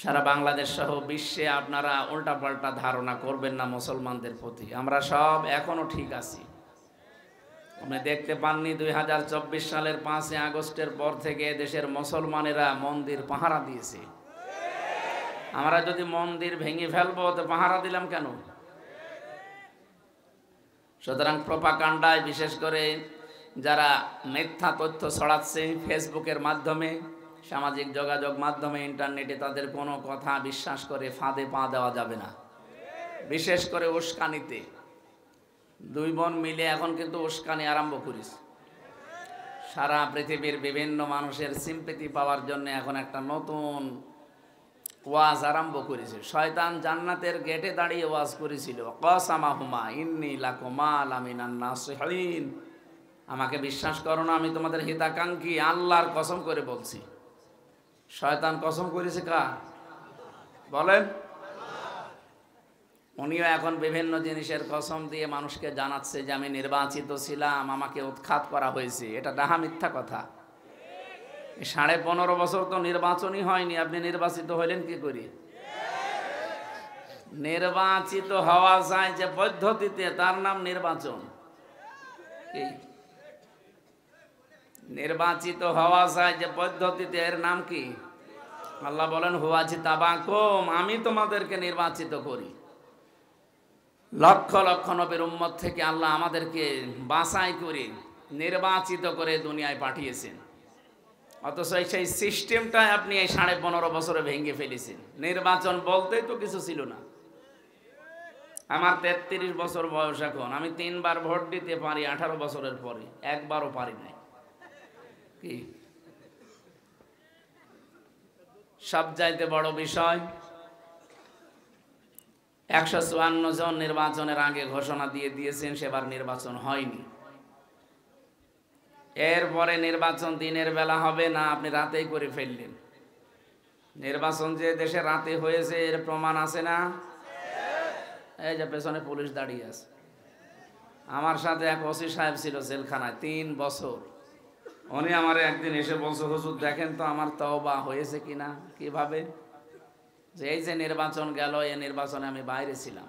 সারা বাংলাদেশ সহ বিশ্বে আপনারা উল্টাপাল্টা ধারণা করবেন না মুসলমানদের প্রতি। আমরা সব এখনো ঠিক আছি। আপনি দেখতে পাননি 2024 সালের 5 আগস্টের পর থেকে দেশের মুসলমানেরা মন্দির পাহারা দিয়েছে। আমরা যদি মন্দির ভেঙে ফেলবো তো পাহারা দিলাম কেন? সুতরাং প্রপাগান্ডায় বিশেষ করে যারা মিথ্যা তথ্য ছড়াচ্ছে ফেসবুকের মাধ্যমে, সামাজিক যোগাযোগ মাধ্যমে, ইন্টারনেটে, তাদের কোনো কথা বিশ্বাস করে ফাঁদে পা দেওয়া যাবে না। বিশেষ করে উস্কানিতে দুই বোন মিলে এখন কিন্তু উস্কানি আরম্ভ করেছে। সারা পৃথিবীর বিভিন্ন মানুষের সিম্পেথি পাওয়ার জন্য এখন একটা নতুন ওয়াজ আরম্ভ করেছে। শয়তান জান্নাতের গেটে দাঁড়িয়ে ওয়াজ করেছিল, কসামাহুমা ইন্নী লাকুমা লামিনান নাসিহিন, আমাকে বিশ্বাস করো না, আমি তোমাদের হিতাকাঙ্ক্ষী, আল্লাহর কসম করে বলছি। শয়তান কসম করেছে কার বলেন? উনিও এখন বিভিন্ন জিনিসের কসম দিয়ে মানুষকে জানাচ্ছে যে আমি নির্বাচিত ছিলাম, আমাকে উৎখাত করা হয়েছে। এটা ডাহা মিথ্যা কথা। 15.5 বছর তো নির্বাচনই হয়নি, আপনি নির্বাচিত হইলেন কি করে? নির্বাচিত হওয়া যায় যে পদ্ধতিতে, তার নাম নির্বাচন। কি নির্বাচিত হওয়া যায় যে পদ্ধতিতে, এর নাম কি? আল্লাহ বলেন হুয়াজি তাবাকুম, আমি তোমাদেরকে নির্বাচিত করি। লক্ষ লক্ষ নবীর উম্মত থেকে আল্লাহ আমাদেরকে বাছাই করে নির্বাচিত করে দুনিয়ায় পাঠিয়েছেন। অথচ সেই সিস্টেমটাই আপনি এই 15.5 বছরে ভেঙে ফেলেছেন। নির্বাচন বলতেই তো কিছু ছিল না। আমার 33 বছর বয়স এখন, আমি 3 বার ভোট দিতে পারি 18 বছরের পরে, একবারও পারি নাই। কি সবচাইতে বড় বিষয়, 154 জন নির্বাচনের আগে ঘোষণা দিয়ে দিয়েছেন সেবার নির্বাচন হয়নি। এরপরে নির্বাচন দিনের বেলা হবে না, আপনি রাতেই করে ফেললেন। নির্বাচন যে দেশে রাতে হয়েছে এর প্রমাণ আছে না? এই যে পেছনে পুলিশ দাঁড়িয়ে আছে। আমার সাথে এক ওসি সাহেব ছিল জেলখানায় 3 বছর। উনি আমার একদিন এসে বলছে, হুজুর দেখেন তো আমার তওবা হয়েছে কিনা। কিভাবে? যে এই যে নির্বাচন গেল, এই নির্বাচনে আমি বাইরে ছিলাম।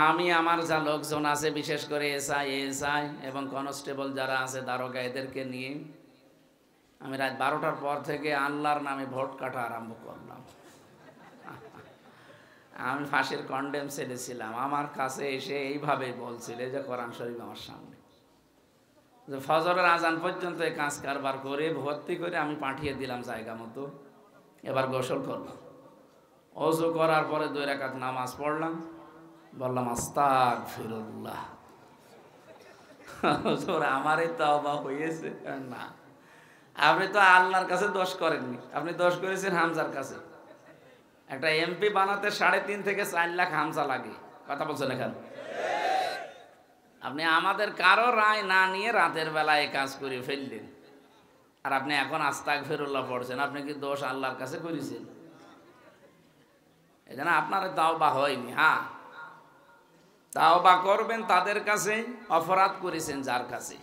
আমি আমার যা লোকজন আছে, বিশেষ করে এসআই এবং কনস্টেবল যারা আছে, দারোগা, এদেরকে নিয়ে আমি রাত 12টার পর থেকে আল্লাহর নামে ভোট কাটা আরম্ভ করলাম। আমি ফাঁসির কন্ডেম সেলে ছিলাম। আমার কাছে এসে এইভাবে বলছিল, যে কোরআন শরীফ আমার সামনে, যে ফজরের আজান পর্যন্ত এই কাজ কারবার করে ভর্তি করে আমি পাঠিয়ে দিলাম জায়গা মতো। এবার গোসল করলাম, ওযু করার পরে 2 রাকাত নামাজ পড়লাম, বললাম আস্তাগফিরুল্লাহ। হুজুর আমারই তওবা হয়েছে না। আপনি তো আল্লাহর কাছে দোষ করেননি, আপনি দোষ করেছেন হামজার কাছে। একটা এমপি বানাতে 3.5 থেকে 4 লাখ হামজা লাগে। কথা বলছেন এখানে? আপনি আমাদের কারো রায় না নিয়ে রাতের বেলায় এই কাজ করে ফেললেন, আর আপনি এখন আস্তাগফিরুল্লাহ পড়ছেন। আপনি কি দোষ আল্লাহর কাছে করেছেন? এই জন্য আপনার তাওবা হয়নি। হ্যাঁ, তাওবা করবেন তাদের কাছে, অপরাধ করেছেন যার কাছে।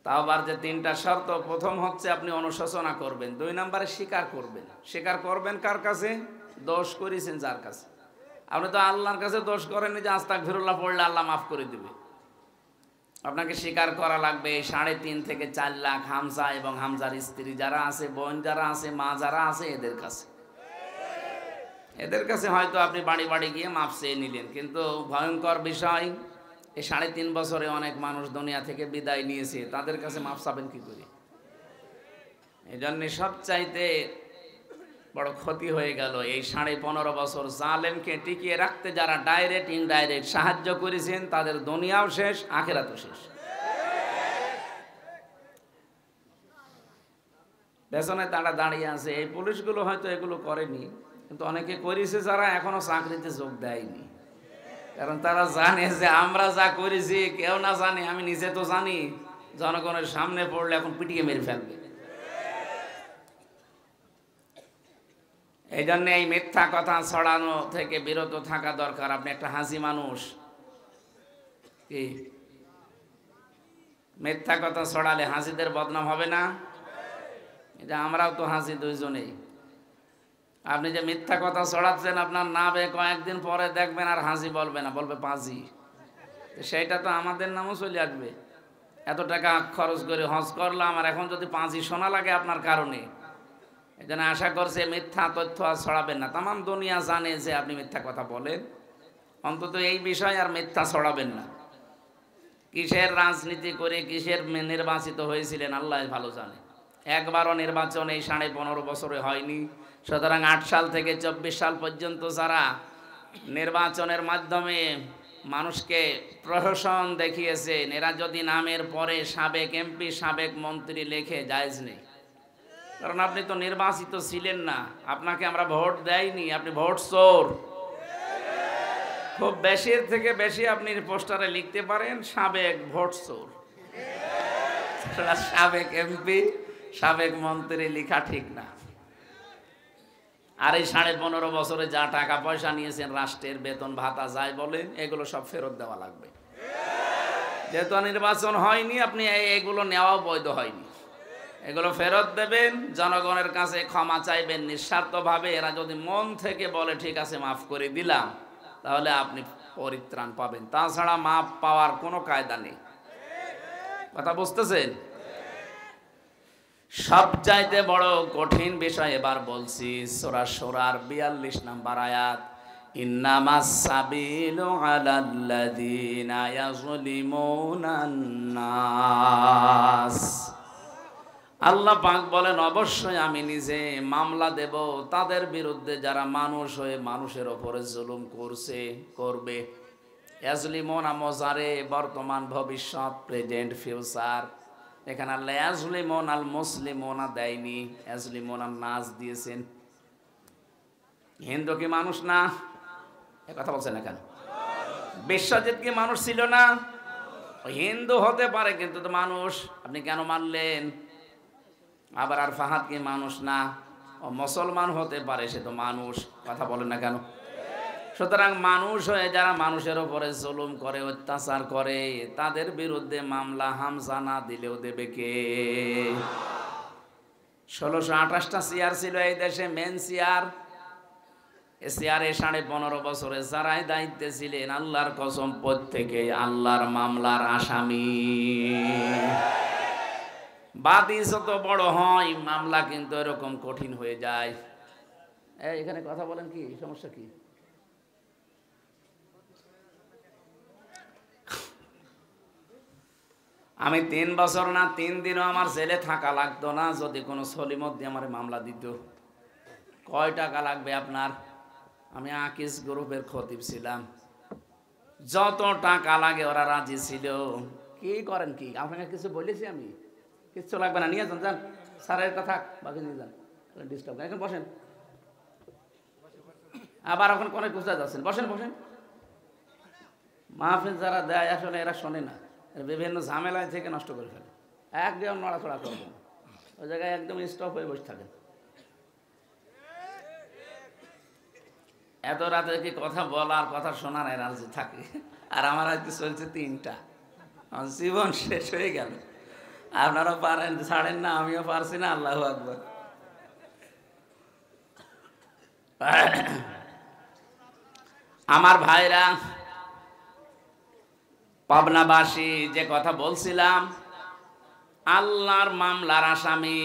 তাওবার যে 3টা শর্ত, প্রথম হচ্ছে আপনি অনুশোচনা করবেন, 2 নম্বরে স্বীকার করবেন। স্বীকার করবেন কার কাছে? দোষ করেছেন যার কাছে। আপনি তো আল্লাহর কাছে দোষ করেননি যে আস্তাগফিরুল্লাহ পড়লে আল্লাহ মাফ করে দিবে। আপনাকে স্বীকার করা লাগবে 3.5 থেকে 4 লাখ হামজা এবং হামজার স্ত্রী যারা আছে, বোন যারা আছে, মা যারা আছে, এদের কাছে। এদের কাছে হয়তো আপনি বাড়ি বাড়ি গিয়ে মাপ চেয়ে নিলেন, কিন্তু ভয়ঙ্কর বিষয়, এই 3.5 বছরে অনেক মানুষ দুনিয়া থেকে বিদায় নিয়েছে, তাদের কাছে মাপ চাবেন কি করে? এই জন্য সবচাইতে বড় ক্ষতি হয়ে গেল এই 15.5 বছর জালেমকে টিকিয়ে রাখতে যারা ডাইরেক্ট ইনডাইরেক্ট সাহায্য করেছেন, তাদের দুনিয়াও শেষ, আখিরাতও শেষ। পেছনে তারা দাঁড়িয়ে আছে, এই পুলিশগুলো হয়তো এগুলো করেনি, কিন্তু অনেকে করেছে যারা এখনো চাকরিতে যোগ দেয়নি। কারণ তারা জানে যে আমরা যা করেছি কেউ না জানে, আমি নিজে তো জানি, জনগণের সামনে পড়লে এখন পিটিয়ে মেরে ফেলবে। এই জন্য এই মিথ্যা কথা ছড়ানো থেকে বিরত থাকা দরকার। আপনি একটা হাসি মানুষ, কি মিথ্যা কথা ছড়ালে হাসিদের বদনাম হবে না? এটা আমরাও তো হাসি দুইজনেই। আপনি যে মিথ্যা কথা ছড়াচ্ছেন, আপনার নামে কয়েকদিন পরে দেখবেন আর হাসি বলবে না, বলবে পাজি। সেইটা তো আমাদের নামও চলে আসবে। এত টাকা খরচ করে হজ করলাম, আর এখন যদি পাঁচই শোনা লাগে আপনার কারণে। এই জন্য আশা করছে মিথ্যা তথ্য আর ছড়াবেন না। তামাম দুনিয়া জানে যে আপনি মিথ্যা কথা বলেন, অন্তত এই বিষয় আর মিথ্যা ছড়াবেন না। কিসের রাজনীতি করে কিসের নির্বাচিত হয়েছিলেন আল্লাহ ভালো জানে। একবারও নির্বাচন এই 15.5 বছরে হয়নি। সুতরাং 8 সাল থেকে 24 সাল পর্যন্ত যারা নির্বাচনের মাধ্যমে মানুষকে প্রহসন দেখিয়েছেন, এরা যদি নামের পরে সাবেক এমপি সাবেক মন্ত্রী লেখে, জায়েজ নেই। কারণ আপনি তো নির্বাচিত ছিলেন না, আপনাকে আমরা ভোট দেয়নি, আপনি ভোট চোর। খুব বেশির থেকে বেশি আপনি পোস্টারে লিখতে পারেন সাবেক ভোট চোর। সাবেক এমপি সাবেক মন্ত্রী লেখা ঠিক না। আর এই 15.5 বছরে যা টাকা পয়সা নিয়েছেন, রাষ্ট্রের বেতন ভাতা যাই বলেন, এগুলো সব ফেরত দেওয়া লাগবে। যেহেতু নির্বাচন হয়নি, আপনি এগুলো নেওয়াও বৈধ হয়নি, এগুলো ফেরত দেবেন, জনগণের কাছে ক্ষমা চাইবেন নিঃস্বার্থভাবে। এরা যদি মন থেকে বলে ঠিক আছে মাফ করে দিলাম, তাহলে আপনি পরিত্রাণ পাবেন। তাছাড়া মাফ পাওয়ার কোনো কায়দা নেই। কথা বুঝতেছেন? সবচাইতে বড় কঠিন বিষয় এবার বলছি, সূরা শূরার 42 নম্বর আয়াত, ইন্নামাস সাবিলু আলাল্লাযীনা ইয়াযলিমুনান নাস। আল্লাহ পাক বলেন, অবশ্যই আমি নিজে মামলা দেব তাদের বিরুদ্ধে যারা মানুষ হয়ে মানুষের ওপরে জুলুম করছে, করবে। ইয়াজলিমুনা মুজারে, বর্তমান ভবিষ্যৎ, প্রেজেন্ট ফিউচার। এখানে আল্লাহ ইয়াজলিমুন আল মুসলিমুনা দেয়নি, ইয়াজলিমুনা নাস দিয়েছেন। হিন্দু কি মানুষ না? এ কথা বলছেন না কেন? বিশ্বজিৎ কি মানুষ ছিল না? হিন্দু হতে পারে কিন্তু তো মানুষ, আপনি কেন মানলেন? আবার আর ফাহাদ কি মানুষ না? ও মুসলমান হতে পারে, সে তো মানুষ। কথা বলেন না কেন? সুতরাং মানুষ হয়ে যারা মানুষের ওপরে জুলুম করে, অত্যাচার করে, তাদের বিরুদ্ধে মামলা হামজা না দিলেও দেবে কে? 1628টা চেয়ার ছিল এই দেশে, মেন চেয়ার। এ চেয়ারে 15.5 বছরে যারাই দায়িত্বে ছিলেন, আল্লাহর কসম প্রত্যেকে আল্লাহর মামলার আসামি। বাদী যত বড় হয়, মামলা কিন্তু এরকম কঠিন হয়ে যায়। এখানে কথা বলেন, কি সমস্যা কি? আমি 3 বছর না 3 দিনও আমার জেলে থাকা লাগতো না যদি কোনো সলিমত দিয়ে আমার মামলা দিত। কয় টাকা লাগবে আপনার? আমি আকিস গ্রুপের খতিব ছিলাম, যত টাকা লাগে ওরা রাজি ছিল। কি করেন কি? আপনাকে কিছু বলেছি আমি? কিচ্ছু লাগবে না, নিয়ে যান, যান। স্যারের কথা বাকি নিয়ে যান, ডিস্টার্ব। এখন বসেন, আবার এখন কোনে কোথায় যাচ্ছেন? বসেন বসেন। মাহফিল যারা দেয় আসলে এরা শোনে না, বিভিন্ন ঝামেলায় থেকে নষ্ট করে ফেলে। একদম নড়াচড়া করবেন, ওই জায়গায় একদম স্টপ হয়ে বসে থাকেন। এত রাতে কি কথা বলার কথা শোনার এনার্জি থাকে? আর আমার আজকে চলছে 3টা, আমার জীবন শেষ হয়ে গেল। আপনারা পারেন, ছাড়েন না, আমিও পারছি না। আল্লাহু আকবার। আমার ভাইরা, পাবনাবাসী, যে কথা বলছিলাম, আল্লাহর মামলার আসামি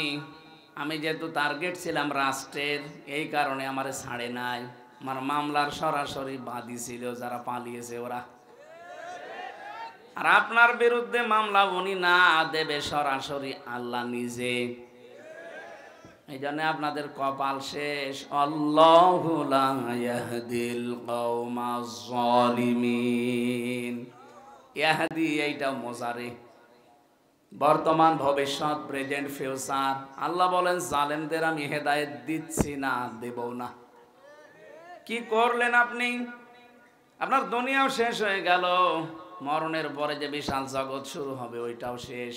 আমি। যেহেতু টার্গেট ছিলাম রাষ্ট্রের, এই কারণে আমারে ছাড়ে নাই। আমার মামলার সরাসরি বাদী ছিল যারা পালিয়েছে ওরা। আর আপনার বিরুদ্ধে মামলা উনি না দেবে, সরাসরি আল্লাহ নিজে। এই জন্য আপনাদের কপাল শেষ। আল্লাহু লা ইয়াহদিল কওমাজ জালিমিন। ইয়াহদি এইটা মুজারে, বর্তমান ভবিষ্যৎ, প্রেজেন্ট ফিউচার। আল্লাহ বলেন জালেমদের আমি হেদায়েত দিচ্ছি না, দেব না। কি করলেন আপনি? আপনার দুনিয়াও শেষ হয়ে গেল, মরণের পরে যে বিশাল জগৎ শুরু হবে ওইটাও শেষ।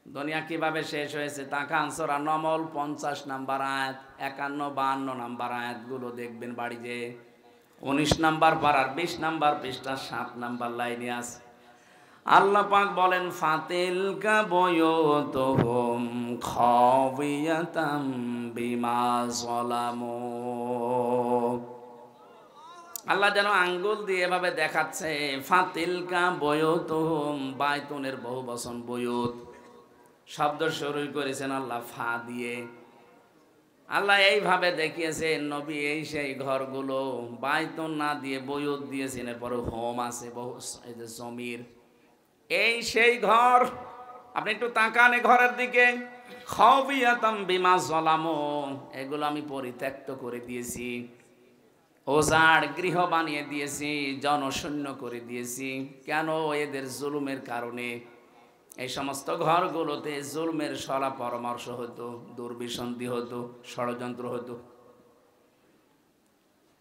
দুনিয়া কিভাবে শেষ হয়েছে? তাকান সূরা নমল 50 নাম্বার আয়াত, 51, 52 নাম্বার আয়াতগুলো দেখবেন বাড়ি যে। 19 নাম্বার পারার 20 নাম্বার পৃষ্ঠা 7 নাম্বার লাইনে আছে। আল্লাহ পাক বলেন ফাতিলকা বুয়ুতুহুম খাওয়িয়াতাম বিমা যালামু। আল্লাহ যেন আঙ্গুল দিয়ে এভাবে দেখাচ্ছে, ফাতিলকা বুয়ুতুহুম, বাইতুনের বহু বচন বুয়ুত, শব্দ শুরু করেছেন আল্লাহ ফা দিয়ে। আল্লাহ এইভাবে দেখিয়েছে নবী এই সেই ঘরগুলো, বাইতুন না দিয়ে বুয়ুত দিয়েছেন, এরপরে হোম আছে বহু, এই যে জমির, এই সেই ঘর। আপনি একটু তাকান এই ঘরের দিকে, খাওয়িয়াতাম বিমা যালামু, এগুলো আমি পরিত্যক্ত করে দিয়েছি, ওজাড় গৃহ বানিয়ে দিয়েছি, জনশূন্য করে দিয়েছি। কেন? এদের জুলুমের কারণে। এই সমস্ত ঘরগুলোতে জুলমের সলা পরামর্শ হতো, দুর্বিসন্ধি হতো, ষড়যন্ত্র হতো।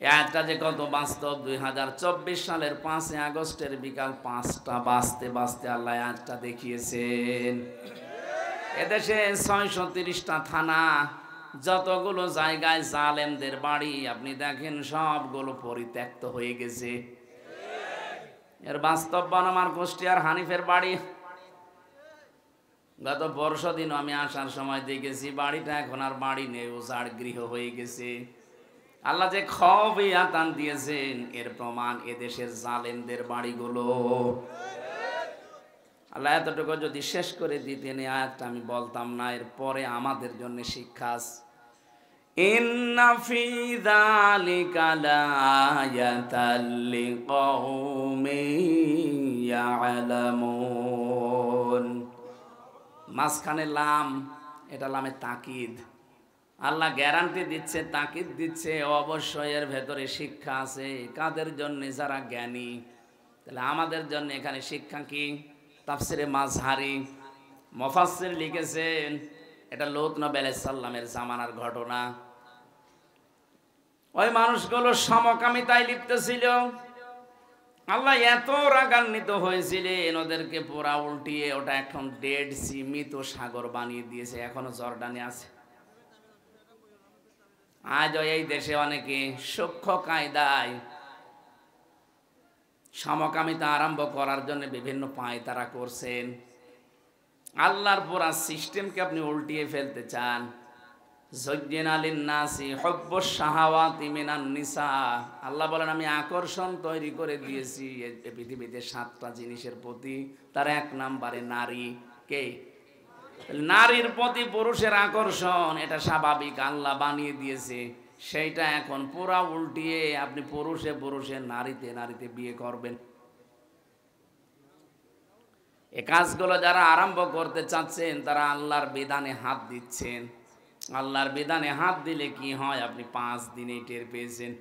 একটা যে কত বাস্তব, 2024 সালের 5 আগস্টের বিকাল 5টা বাজতে বাজতে আল্লাহ একটা দেখিয়েছেন। এদেশে 630টা থানা, যতগুলো জায়গায় জালেমদের বাড়ি আপনি দেখেন সবগুলো পরিত্যক্ত হয়ে গেছে। এর বাস্তব আমার কুষ্টিয়ার হানিফের বাড়ি। গত পরশুদিন আমি আসার সময় দেখেছি বাড়িটা এখন আর বাড়ি নেই, উজাড় গৃহ হয়ে গেছে। আল্লাহ যে খাওয়িয়াতান দিয়েছেন এর প্রমাণ এদেশের জালেমদের বাড়িগুলো। আল্লাহ এতটুকু যদি শেষ করে দিতেন এই আয়াতটা আমি বলতাম না, এর পরে আমাদের জন্য শিক্ষা আছে। ইন্না ফি যালিকা লাআয়াতাল লিকাউমিন ইয়ালামুন। মাঝখানে লাম, এটা লামে তাকিদ। আল্লাহ গ্যারান্টি দিচ্ছে, তাকিদ দিচ্ছে, অবশ্যই এর ভেতরে শিক্ষা আছে। কাদের জন্য? যারা জ্ঞানী। তাহলে আমাদের জন্য এখানে শিক্ষা কি? তাফসিরে মাযহারি মুফাসসির লিখেছেন এটা লূত নবী আলাইহিস সালামের জামানার ঘটনা। ওই মানুষগুলো সমকামিতায় লিপ্ত ছিল। আল্লাহ এত রাগান্বিত হয়েছিলেন ওদেরকে পুরা উল্টিয়ে ওটা এখন ডেড সি, মৃত সাগর বানিয়ে দিয়েছে, এখনো জর্ডানে আছে। আজও এই দেশে অনেকে সূক্ষ্ম কায়দায় সমকামিতা আরম্ভ করার জন্য বিভিন্ন পায় তারা করছেন। আল্লাহর পুরা সিস্টেমকে আপনি উল্টিয়ে ফেলতে চান। যুজ্জিনা লিন-নাসি হুব্বুশ শাহাওয়াতি মিনান নিসা। আল্লাহ বলেন আমি আকর্ষণ তৈরি করে দিয়েছি এই পৃথিবীতে 7টা জিনিসের প্রতি, তার 1 নম্বরে নারী। কে? নারীর প্রতি পুরুষের আকর্ষণ, এটা স্বাভাবিক, আল্লাহ বানিয়ে দিয়েছে। সেইটা এখন পুরা উল্টিয়ে আপনি পুরুষে পুরুষে, নারীতে নারীতে বিয়ে করবেন। এই কাজগুলো যারা আরম্ভ করতে চাচ্ছেন তারা আল্লাহর বিধানে হাত দিচ্ছেন। আল্লাহর বিধানে হাত দিলে কি হয় আপনি 5 দিনেই টের পেয়েছেন।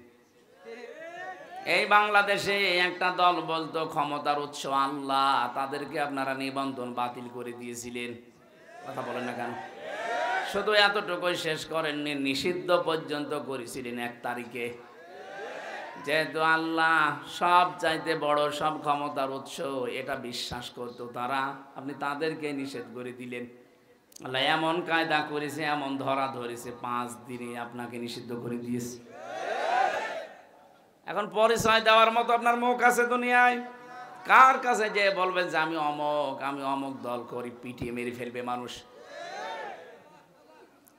এই বাংলাদেশে একটা দল বলতো ক্ষমতার উৎস আল্লাহ, তাদেরকে আপনারা নিবন্ধন বাতিল করে দিয়েছিলেন। কথা বলেন না কেন? শুধু এতটুকুই শেষ করেননি, নিষিদ্ধ পর্যন্ত করেছিলেন 1 তারিখে। যেহেতু আল্লাহ সব চাইতে বড়, সব ক্ষমতার উৎস, এটা বিশ্বাস করতো তারা, আপনি তাদেরকে নিষেধ করে দিলেন। আল্লাহ এমন কায়দা করেছে, এমন ধরা ধরেছে, 5 দিনে আপনাকে নিষিদ্ধ করে দিয়েছে। এখন পরিচয় দেওয়ার মতো আপনার মুখ আছে দুনিয়ায়? কার কাছে যে বলবেন যে আমি অমুক দল করি, পিটিয়ে মেরে ফেলবে মানুষ।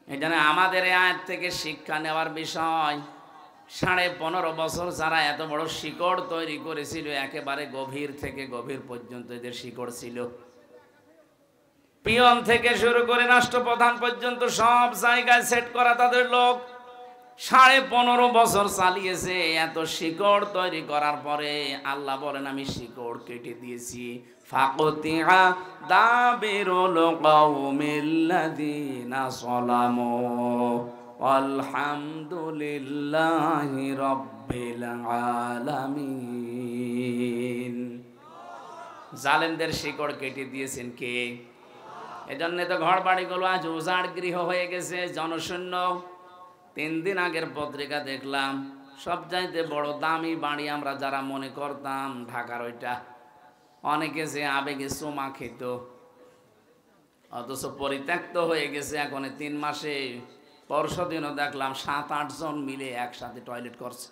এই জন্য আমাদের এই আয়াত থেকে শিক্ষা নেওয়ার বিষয়, 15.5 বছর যারা এত বড় শিকড় তৈরি করেছিল, একেবারে গভীর থেকে গভীর পর্যন্ত এদের শিকড় ছিল। পিয়ন থেকে শুরু করে রাষ্ট্রপ্রধান পর্যন্ত সব জায়গায় সেট করা তাদের লোক। 15.5 বছর চালিয়েছে। এত শিকড় তৈরি করার পরে আল্লাহ বলেন আমি শিকড় কেটে দিয়েছি। ফাকুতিআ দাবিরুল কওমিল্লাযিনা যালামু আলহামদুলিল্লাহি রাব্বিল আলামিন। জালেমদের শিকড় কেটে দিয়েছেন কে? এজন্য তো ঘর বাড়িগুলো আজ উজাড় গৃহ হয়ে গেছে, জনশূন্য। 3 দিন আগের পত্রিকা দেখলাম, সবচাইতে বড় দামি বাড়ি আমরা যারা মনে করতাম ঢাকার ওইটা, অনেকে যে আবেগে চুমা খেত, অথচ পরিত্যক্ত হয়ে গেছে এখন 3 মাসে। পরশুদিনও দেখলাম 7-8 জন মিলে একসাথে টয়লেট করছে,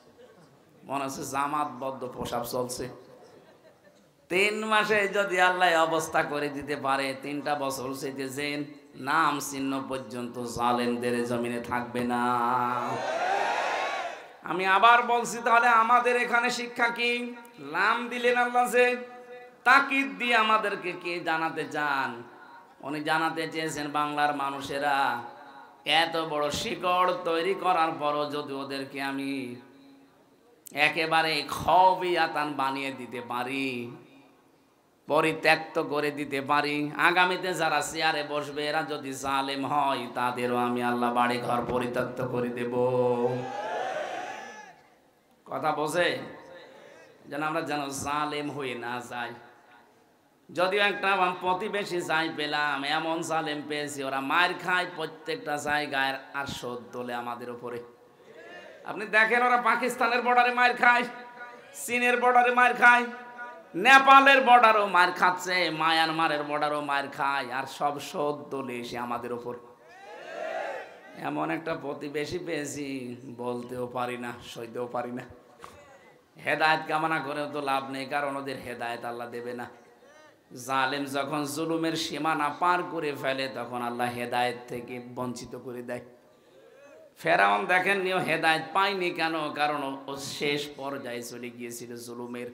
মনে হচ্ছে জামাতবদ্ধ প্রসাব চলছে। 3 মাসে যদি আল্লাহ অবস্থা করে দিতে পারে, 3টা বছর চেয়েছেন, নাম চিহ্ন পর্যন্ত জালেমদের জমিনে থাকবে না। আমি আবার বলছি, তাহলে আমাদের এখানে শিক্ষা কি? লাম দিলেন আল্লাহ, যে তাকিদ দিয়ে আমাদেরকে কে জানাতে চান? উনি জানাতে চেয়েছেন বাংলার মানুষেরা এত বড় শিকড় তৈরি করার পরও যদি ওদেরকে আমি একেবারে খবিয়াতান বানিয়ে দিতে পারি, পরিত্যক্ত করে দিতে পারি, আগামীতে যারা চেয়ারে বসবে এরা যদি জালেম হয়, তাদেরও আমি আল্লাহ বাড়ি ঘর পরিত্যক্ত করে দেব। কথা বোঝে? যেন আমরা যেন জালেম হয়ে না যাই। যদিও একটা প্রতিবেশী যাই পেলাম, এমন জালেম পেয়েছি ওরা মার খায় প্রত্যেকটা জায়গায়, আর শোধ তোলে আমাদের উপরে। আপনি দেখেন, ওরা পাকিস্তানের বর্ডারে মার খায়, চীনের বর্ডারে মার খায়, নেপালের বর্ডারও মার খাচ্ছে, মায়ানমারের বর্ডারও মার খায়, আর সব শোধ তোলে এসে আমাদের উপর। এমন একটা প্রতিবেশী পেয়েছি, বলতেও পারি না, সইতেও পারি না। হেদায়েত কামনা করেও তো লাভ নেই, কারণ ওদের হেদায়েত আল্লাহ দেবে না। জালেম যখন জুলুমের সীমানা পার করে ফেলে, তখন আল্লাহ হেদায়েত থেকে বঞ্চিত করে দেয়। ফেরাউন দেখেন নিও হেদায়েত পায়নি কেন? কারণ ও শেষ পর্যায়ে চলে গিয়েছিল জুলুমের।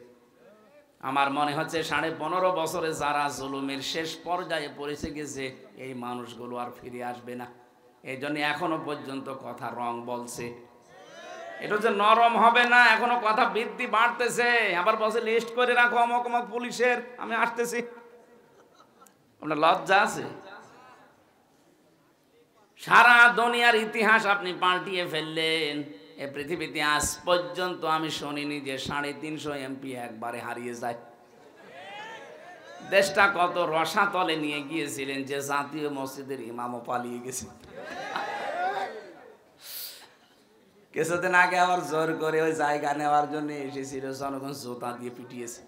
আমার মনে হচ্ছে 15.5 বছরে যারা জুলুমের শেষ পর্যায়ে পৌঁছে গেছে, এই মানুষগুলো আর ফিরে আসবে না। এই জন্য এখনো পর্যন্ত কথা রং বলছে, এটা যে নরম হবে না, এখনো কথা বৃদ্ধি বাড়তেছে। আবার বসে লিস্ট করে রাখো অমক অমক পুলিশের, আমি আসতেছি। আপনার লজ্জা আছে? সারা দুনিয়ার ইতিহাস আপনি পাল্টিয়ে ফেললেন। এ পৃথিবীতে আজ পর্যন্ত আমি শুনিনি যে 350 এমপি একবারে হারিয়ে যায়। দেশটা কত রসাতলে নিয়ে গিয়েছিলেন যে জাতীয় মসজিদের ইমামও পালিয়ে গেছে। কিছুদিন আগে আবার জোর করে ওই জায়গা নেওয়ার জন্য এসেছিল, জনগণ জুতা দিয়ে পিটিয়েছে।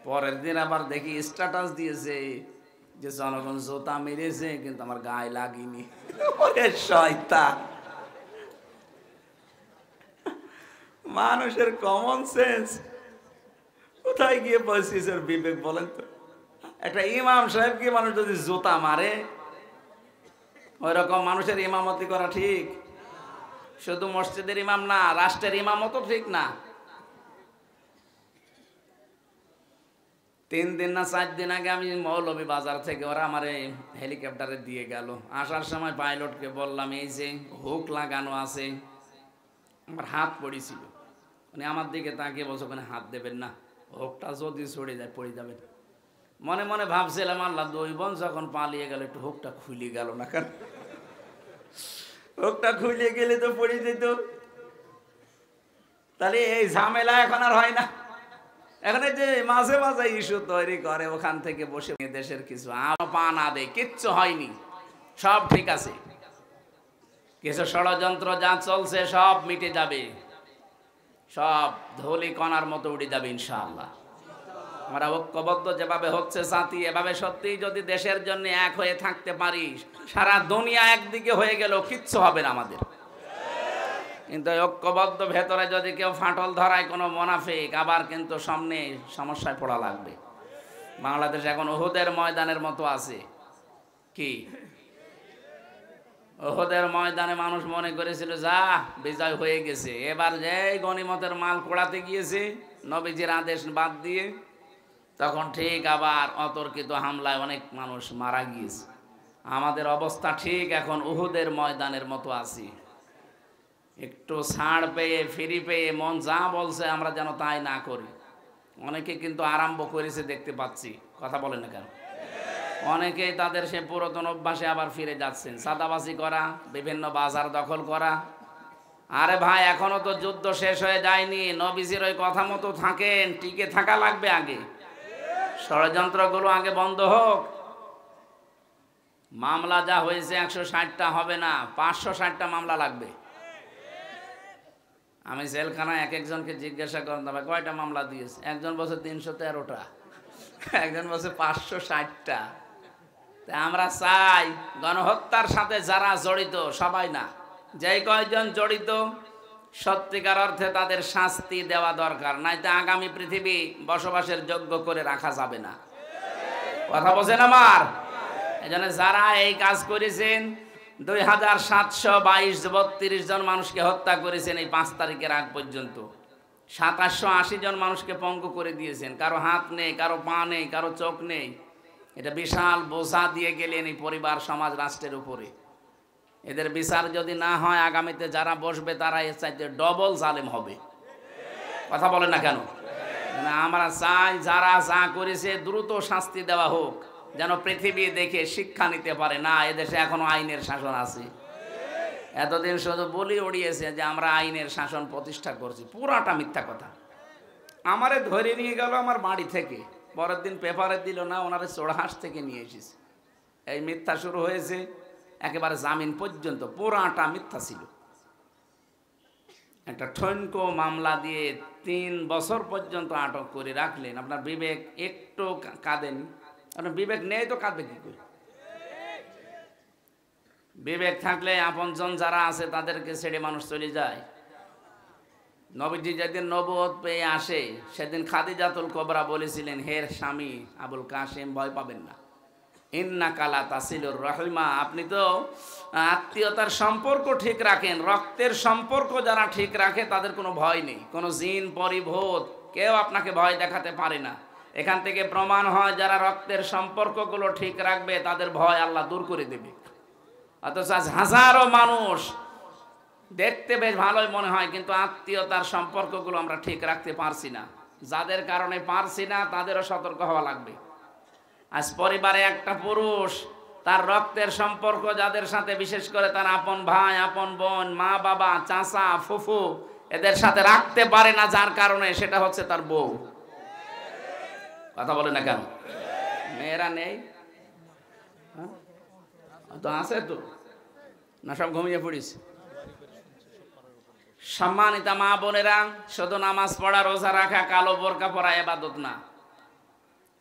পরের দিন আবার দেখি স্ট্যাটাস দিয়েছে যে জনগণ জুতা মেরেছে, কিন্তু আমার গায়ে লাগেনি। ওরে শয়তান! মানুষের কমন সেন্স কোথায় গিয়ে পৌঁছেছে? বিবেক বলেন তো। একটা ইমাম সাহেবকে মানুষ যদি জুতা মারে, ওই রকম মানুষের ইমামতি করা ঠিক? শুধু মসজিদের ইমাম না, রাষ্ট্রের ইমামও তো ঠিক না। 3 দিন না 4 দিন আগে আমি মৌলভী বাজার থেকে ওরা আমার হেলিকপ্টারে দিয়ে গেল। আসার সময় পাইলটকে বললাম, এই যে হুক লাগানো আছে, আমার হাত পড়েছিল। উনি আমার দিকে তাকিয়ে বলছে, ওখানে হাত দেবেন না, হুকটা যদি ছড়ে যায় পড়ে যাবেন। মনে মনে ভাবছিলাম, আল্লাহ 2 বোন যখন পালিয়ে গেল, একটু হুকটা খুলে গেল না কেন? হুকটা খুলে গেলে তো পড়ে যেত। তাহলে এই ঝামেলা এখন আর হয় না। এখন যে মাঝে মাঝে ইস্যু তৈরি করে, ওখান থেকে বসে দেশের কিছু পা না দেয়, কিচ্ছু হয়নি, সব ঠিক আছে। কিছু ষড়যন্ত্র যা চলছে সব মিটে যাবে, সব ধুলি কণার মতো উড়ে যাবে ইনশাআল্লাহ। আমরা ঐক্যবদ্ধ যেভাবে হচ্ছে জাতি, এভাবে সত্যি যদি দেশের জন্য এক হয়ে থাকতে পারি, সারা দুনিয়া একদিকে হয়ে গেল, কিচ্ছু হবে না আমাদের। কিন্তু ঐক্যবদ্ধ ভেতরে যদি কেউ ফাটল ধরায় কোনো মুনাফিক, আবার কিন্তু সামনে সমস্যায় পড়া লাগবে। বাংলাদেশ এখন উহুদের ময়দানের মতো আছে। কি উহুদের ময়দানে মানুষ মনে করেছিল যা বিজয় হয়ে গেছে, এবার যে গনিমতের মাল কোড়াতে গিয়েছে নবীজির আদেশ বাদ দিয়ে, তখন ঠিক আবার অতর্কিত হামলায় অনেক মানুষ মারা গিয়েছে। আমাদের অবস্থা ঠিক এখন উহুদের ময়দানের মতো আছি। একটু ছাড় পেয়ে, ফ্রি পেয়ে, মন যা বলছে আমরা যেন তাই না করি। অনেকে কিন্তু আরম্ভ করেছে, দেখতে পাচ্ছি। কথা বলেন না কেন? অনেকেই তাদের সে পুরাতন অভ্যাসে আবার ফিরে যাচ্ছেন, সাদাবাজি করা, বিভিন্ন বাজার দখল করা। আরে ভাই, এখনো তো যুদ্ধ শেষ হয়ে যায়নি। নবীজির ওই কথা মতো থাকেন, টিকে থাকা লাগবে। আগে ষড়যন্ত্রগুলো আগে বন্ধ হোক। মামলা যা হয়েছে 160টা হবে না, 560টা মামলা লাগবে। আমি জেলখানায় এক একজনকে জিজ্ঞাসা করতাম, কয়টা মামলা দিয়েছে? একজন বলছে 313টা, একজন বলছে 560টা। আমরা চাই গণহত্যার সাথে যারা জড়িত সবাই না, যে কয়জন জড়িত সত্যিকার অর্থে তাদের শাস্তি দেওয়া দরকার, নাইতে আগামী পৃথিবী বসবাসের যোগ্য করে রাখা যাবে না। কথা বলছেন আমার? এজন্য যারা এই কাজ করেছেন, 2722 জন মানুষকে হত্যা করেছেন এই 5 তারিখের আগ পর্যন্ত, 2780 জন মানুষকে পঙ্গু করে দিয়েছেন। কারো হাত নেই, কারো পা নেই, কারো চোখ নেই। এটা বিশাল বোঝা দিয়ে গেলেন এই পরিবার, সমাজ, রাষ্ট্রের উপরে। এদের বিচার যদি না হয়, আগামীতে যারা বসবে তারা এর চাইতে ডবল জালেম হবে। কথা বলেন না কেন? আমরা চাই যারা যা করেছে দ্রুত শাস্তি দেওয়া হোক, যেন পৃথিবী দেখে শিক্ষা নিতে পারে। না, এদেশে এখনো আইনের শাসন আছে। এতদিন শুধু বলি উড়িয়েছে যে আমরা আইনের শাসন প্রতিষ্ঠা করছি, পুরাটা মিথ্যা কথা। আমারে ধরে নিয়ে গেল আমার বাড়ি থেকে, পরের দিন পেপারে দিল না, ওনারে চোড়হাঁস থেকে নিয়ে এসেছে। এই মিথ্যা শুরু হয়েছে, একেবারে জামিন পর্যন্ত পুরাটা মিথ্যা ছিল। একটা ঠনকো মামলা দিয়ে 3 বছর পর্যন্ত আটক করে রাখলেন। আপনার বিবেক একটু কাঁদেনি? আপনার বিবেক নেই তো কাঁদবে কি করে? বিবেক থাকলে আপনজন যারা আছে তাদেরকে ছেড়ে মানুষ চলে যায়। নবীজি যেদিন নবুয়ত পেয়ে আসে, সেদিন খাদিজাতুল কুবরা বলেছিলেন, হে স্বামী আবুল কাসেম, ভয় পাবেন না, ইন্নাকা লা তাসিলুর রাহিমা, আপনি তো আত্মীয়তার সম্পর্ক ঠিক রাখেন। রক্তের সম্পর্ক যারা ঠিক রাখে তাদের কোনো ভয় নেই, কোনো জিন পরিভূত কেউ আপনাকে ভয় দেখাতে পারে না। এখান থেকে প্রমাণ হয় যারা রক্তের সম্পর্কগুলো ঠিক রাখবে তাদের ভয় আল্লাহ দূর করে দেবে। অথচ আজ হাজারো মানুষ দেখতে বেশ ভালোই মনে হয়, কিন্তু আত্মীয়তার সম্পর্কগুলো আমরা ঠিক রাখতে পারছি না। যাদের কারণে পারছি না তাদেরও সতর্ক হওয়া লাগবে। আজ পরিবারে একটা পুরুষ তার রক্তের সম্পর্ক যাদের সাথে, বিশেষ করে তার আপন ভাই, আপন বোন, মা বাবা, চাচা, ফুফু, এদের সাথে রাখতে পারে না, যার কারণে সেটা হচ্ছে তার বউ। কথা বলে না কেন? মেয়েরা নেই তো? আছে তো না? সব ঘুমিয়ে পড়িস? সম্মানিতা মা বোনেরা, শুধু নামাজ পড়া, রোজা রাখা, কালো বোরকা পরা ইবাদত না।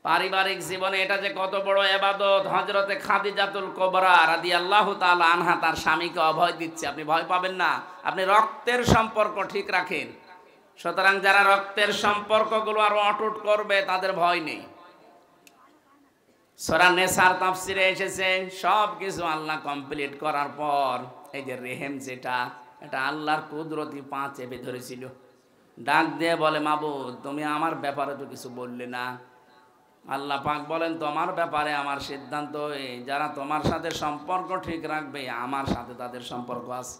পারিবারিক জীবনে এটা যে কত বড় ইবাদত। হযরতে খাদিজাতুল কুবরা রাদিয়াল্লাহু তাআলা আনহা তার স্বামীকে অভয় দিচ্ছে, আপনি ভয় পাবেন না, আপনি রক্তের সম্পর্ক ঠিক রাখেন। সুতরাং যারা রক্তের সম্পর্কগুলো আরো অটুট করবে তাদের ভয় নেই। সূরা নেসার তাফসিরে এসেছে, সব কিছু আল্লাহ কমপ্লিট করার পর এই যে রেহেম, যেটা এটা আল্লাহর কুদরতি পা চেপে ধরেছিল। ডাক দিয়ে বলে, মাবুদ তুমি আমার ব্যাপারে তো কিছু বললে না। আল্লাহ পাক বলেন, তোমার ব্যাপারে আমার সিদ্ধান্ত এই, যারা তোমার সাথে সম্পর্ক ঠিক রাখবে আমার সাথে তাদের সম্পর্ক আছে।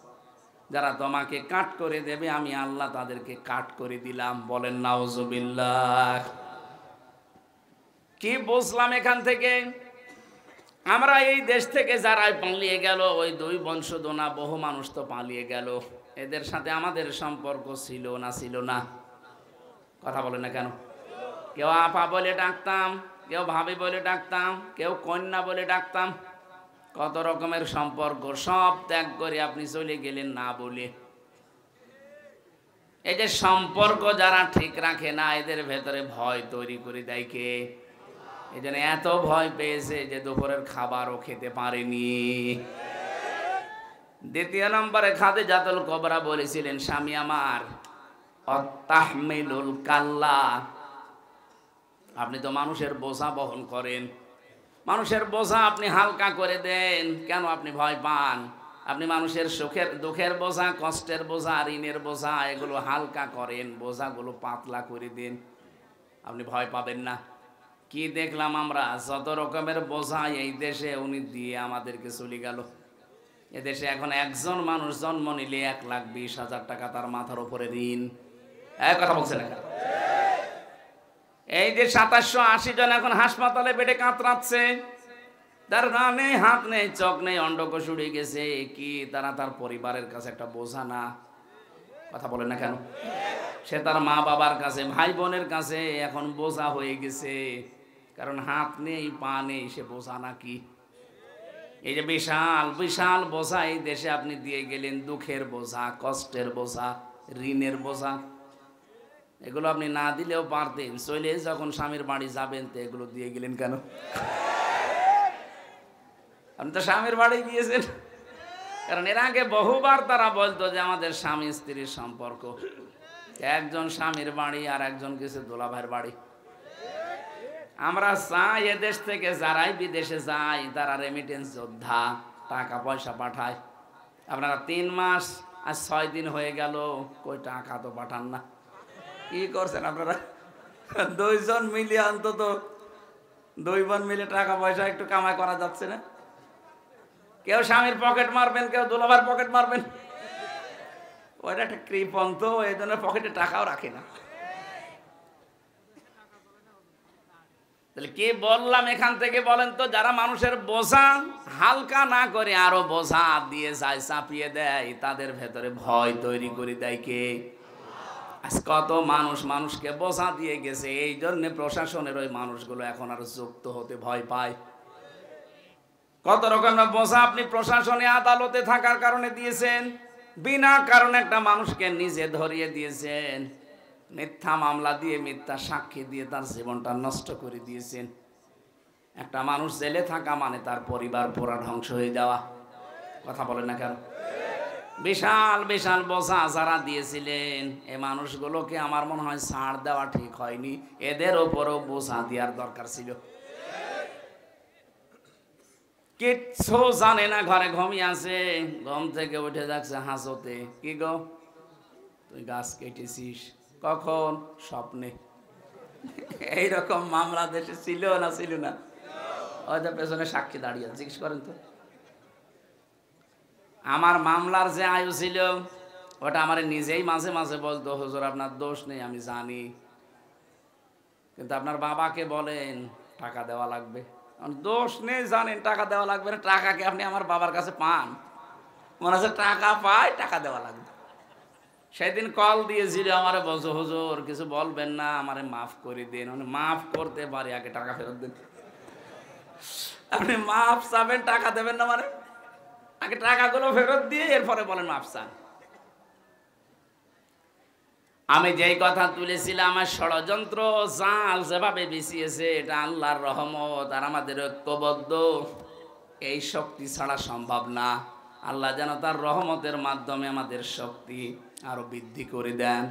যারা তোমাকে কাট করে দেবে আমি আল্লাহ তাদেরকে কাট করে দিলাম। বলেন নাউজুবিল্লাহ। কি বুঝলাম এখান থেকে? আমরা এই দেশ থেকে যারা পালিয়ে গেল, ওই 2 বংশোদ্ভূত বহু মানুষ তো পালিয়ে গেল, এদের সাথে আমাদের সম্পর্ক ছিল না? ছিল না? কথা বলে না কেন? কেউ আপা বলে ডাকতাম, কেউ ভাবি বলে ডাকতাম, কেউ কন্যা বলে ডাকতাম। কত রকমের সম্পর্ক, সব ত্যাগ করে আপনি চলে গেলেন না বলে। এই যে সম্পর্ক যারা ঠিক রাখে না, এদের ভেতরে ভয় তৈরি করে দেয় কে? এই জন্য এত ভয় পেয়েছে যে দুপুরের খাবারও খেতে পারেনি। দ্বিতীয় নম্বরে খাদিজাতুল কুবরা বলেছিলেন, স্বামী আমার, অত্তাহমিলুল কাল্লা, আপনি তো মানুষের বোঝা বহন করেন, মানুষের বোঝা আপনি হালকা করে দেন, কেন আপনি ভয় পান? আপনি মানুষের সুখের দুঃখের বোঝা, কষ্টের বোঝা, ঋণের বোঝা, এগুলো হালকা করেন, বোঝাগুলো পাতলা করে দিন, আপনি ভয় পাবেন না। কি দেখলাম আমরা? যত রকমের বোঝা এই দেশে উনি দিয়ে আমাদেরকে চলে গেল। এদেশে এখন একজন মানুষ জন্ম নিলে 1,20,000 টাকা তার মাথার উপরে ঋণ। এক কথা বলছে না? এই যে 2780 জন এখন হাসপাতালে বেডে কাতরাচ্ছে, তার না নেই, হাত নেই, চোখ নেই, অন্ডকোষ উড়ে গেছে। কি তারা তার পরিবারের কাছে একটা বোঝা না? কথা বলে না কেন? সে তার মা বাবার কাছে, ভাই বোনের কাছে এখন বোঝা হয়ে গেছে, কারণ হাত নেই, পা নেই, সে বোঝা নাকি? এই যে বিশাল বিশাল বোঝা এই দেশে আপনি দিয়ে গেলেন, দুঃখের বোঝা, কষ্টের বোঝা, ঋণের বোঝা, এগুলো আপনি না দিলেও পারতেন। চলে যখন স্বামীর বাড়ি যাবেন তো এগুলো দিয়ে গেলেন কেন? আপনি তো স্বামীর বাড়ি গিয়েছেন, কারণ এর আগে বহুবার তারা বলতো যে আমাদের স্বামী স্ত্রীর সম্পর্ক, একজন স্বামীর বাড়ি আর একজন কিছু দুলাভাইয়ের বাড়ি। আমরা চাই এদেশ থেকে যারাই বিদেশে যায় তারা রেমিটেন্স যোদ্ধা, টাকা পয়সা পাঠায়। আপনারা 3 মাস আর 6 দিন হয়ে গেল, কই টাকা তো পাঠান না। কি করছেন আপনারা? 2 জন মিলে অন্তত 2 বোন মিলে টাকা পয়সা একটু কামাই করা যাচ্ছে না? কেউ স্বামীর পকেট মারবেন, কেউ দুলাভাইয়ের পকেট মারবেন। ওইটা একটা কৃপণ তো, এই জন্য পকেটে টাকাও রাখে না। তাহলে কি বললাম এখান থেকে বলেন তো? যারা মানুষের বোঝা হালকা না করে আরো বোঝা দিয়ে যায়, চাপিয়ে দেয়, তাদের ভেতরে ভয় তৈরি করে দেয় কে? আজ কত মানুষ মানুষকে বোঝা দিয়ে গেছে, এই জন্য প্রশাসনের ওই মানুষগুলো এখন আর যুক্ত হতে ভয় পায়। কত রকমের বোঝা আপনি প্রশাসনে আদালতে থাকার কারণে দিয়েছেন, বিনা কারণে একটা মানুষকে নিজে ধরিয়ে দিয়েছেন, মিথ্যা মামলা দিয়ে মিথ্যা সাক্ষী দিয়ে তার জীবনটা নষ্ট করে দিয়েছেন। একটা মানুষ জেলে থাকা মানে তার পরিবার পুরা ধ্বংস হয়ে যাওয়া। কথা বলেন না কেন? বিশাল বিশাল বোঝা যারা দিয়েছিলেন, এই মানুষগুলোকে আমার মনে হয় ছাড় দেওয়া ঠিক হয়নি, এদের ওপরও বোঝা দেওয়ার দরকার ছিল। কিচ্ছু জানে না, ঘরে ঘুমিয়ে আছে, ঘুম থেকে উঠে যাচ্ছে হাসতে, কি গো তুই গাছ কেটেছিস? কখন? স্বপ্নে। এইরকম মামলা দেশে ছিল না? ছিল না? হয়তো পেছনে সাক্ষী দাঁড়িয়ে, জিজ্ঞেস করেন তো। আমার মামলার যে আয়ু ছিল ওটা আমার নিজেই মাঝে মাঝে বলতো, হুজুর আপনার দোষ নেই আমি জানি, কিন্তু আপনার বাবাকে বলেন টাকা দেওয়া লাগবে। দোষ নেই জানেন, টাকা দেওয়া লাগবে না? টাকাকে আপনি আমার বাবার কাছে পান? মনে হচ্ছে টাকা পায়, টাকা দেওয়া লাগবে। সেদিন কল দিয়েছিল আমারে, বলছো হুজুর কিছু বলবেন না, আমারে মাফ করে দিন। মাফ করতে পারি, আগে টাকা ফেরত দিন। আপনি মাফ চাবেন, টাকা দেবেন না? মানে আগে টাকাগুলো ফেরত দিয়ে এরপরে বলেন মাফ চান। আমি যেই কথা তুলেছিলাম, আমার ষড়যন্ত্র জাল যেভাবে বিছিয়েছে, এটা আল্লাহর রহমত আর আমাদের ঐক্যবদ্ধ এই শক্তি ছাড়া সম্ভব না। আল্লাহ যেন তার রহমতের মাধ্যমে আমাদের শক্তি আরো বৃদ্ধি করে দেন।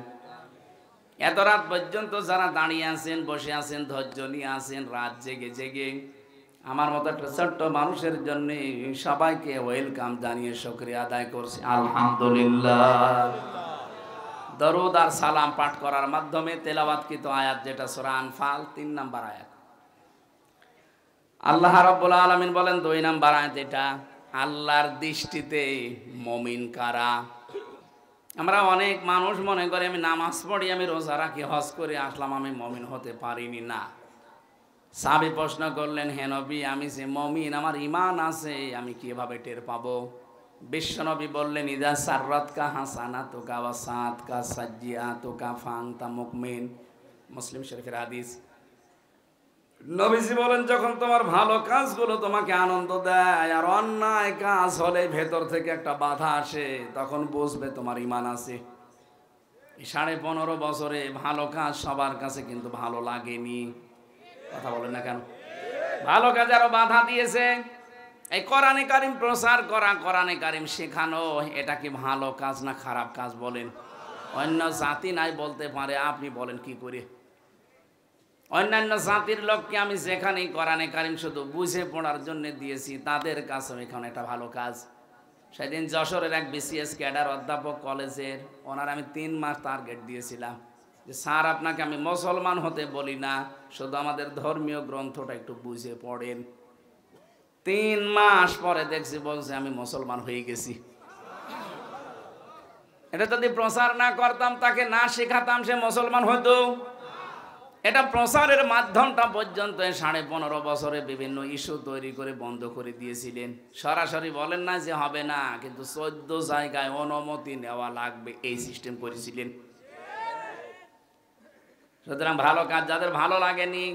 এত রাত পর্যন্ত যারা দাঁড়িয়ে আছেন, বসে আছেন, ধৈর্য নিয়ে আছেন, রাত জেগে জেগে, আমার মতো একটা ছোট্ট মানুষের জন্য সবাইকে ওয়েলকাম জানিয়ে শুকরিয়া আদায় করছি, আলহামদুলিল্লাহ। দরুদ আর সালাম পাঠ করার মাধ্যমে তেলাওয়াতকৃত আয়াত, যেটা সূরা আনফাল 3 নম্বর আয়াত, আল্লাহ রাব্বুল আলামিন বলেন 2 নম্বর আয়াত, এটা আল্লাহর দৃষ্টিতে মুমিন কারা। আমরা অনেক মানুষ মনে করে আমি নামাজ পড়ি, আমি রোজা রাখি, হজ করে আসলাম, আমি মুমিন হতে পারিনি। না। সাহাবী প্রশ্ন করলেন, হে নবী, আমি যে মুমিন, আমার ঈমান আছে, আমি কিভাবে টের পাবো? বিশ্বনবী বললেন, ইদা সাররাতকা হাসানাতুকা ওয়া সাআতকা সাজ্জিআতুকা ফাআনতা মুমিন। মুসলিম শরীফের হাদিস। নবীজি বলেন, যখন তোমার ভালো কাজগুলো তোমাকে আনন্দ দেয় আর অন্যায় কাজ হলে ভেতর থেকে একটা বাধা আসে, তখন বুঝবে তোমার ঈমান আছে। 15.5 বছরে ভালো কাজ সবার কাছে কিন্তু ভালো লাগেনি। কথা বলেন না কেন? ভালো কাজ আরো বাধা দিয়েছে। এই কোরআনে কারিম প্রচার করা, কোরআনে কারিম শেখানো, এটা কি ভালো কাজ না খারাপ কাজ বলেন? অন্য জাতি নাই বলতে পারে, আপনি বলেন কি করে? অন্যান্য জাতির লোককে আমি যেখানেই কোরআনে কারিম শুধু বুঝে পড়ার জন্য দিয়েছি, তাদের কাছে এখন এটা ভালো কাজ। সেদিন যশোরের এক বিসিএস ক্যাডার অধ্যাপক কলেজের, ওনার আমি 3 মাস টার্গেট দিয়েছিলাম যে স্যার আপনাকে আমি মুসলমান হতে বলি না, শুধু আমাদের ধর্মীয় গ্রন্থটা একটু বুঝে পড়েন। 3 মাস পরে দেখছি বলছে আমি মুসলমান হয়ে গেছি। এটা যদি প্রচার না করতাম, তাকে না শেখাতাম, সে মুসলমান হতো? এটা প্রচারের মাধ্যমটা পর্যন্ত 15.5 বছরে বিভিন্ন ইস্যু তৈরি করে বন্ধ করে দিয়েছিলেন। সরাসরি বলেন না যে হবে না, কিন্তু 14 জায়গায় অনুমতি নেওয়া লাগবে, এই সিস্টেম করেছিলেন। সুতরাং ভালো কাজ যাদের ভালো লাগেনি,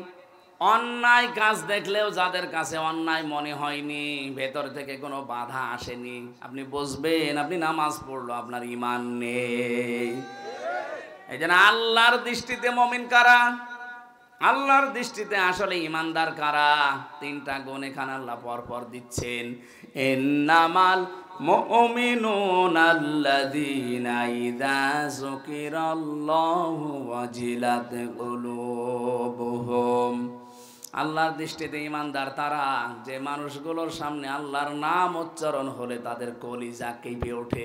অন্যায় কাজ দেখলেও যাদের কাছে অন্যায় মনে হয়নি, ভেতর থেকে কোনো বাধা আসেনি, আপনি বুঝবেন আপনি নামাজ পড়লো, আপনার ঈমান নেই। এই জন্য আল্লাহর দৃষ্টিতে মুমিন কারা? আল্লাহর দৃষ্টিতে আসলে ঈমানদার কারা? 3টা গুণ এখানে আল্লাহ পরপর দিচ্ছেন। ইন্নামাল মুমিনুনা আল্লাযীনা ইযা যুকিরাল্লাহু ওয়াজিলাত কুলুবুহুম। আল্লাহর দৃষ্টিতে ঈমানদার তারা যে মানুষগুলোর সামনে আল্লাহর নাম উচ্চারণ হলে তাদের কলিজা কেঁপে ওঠে।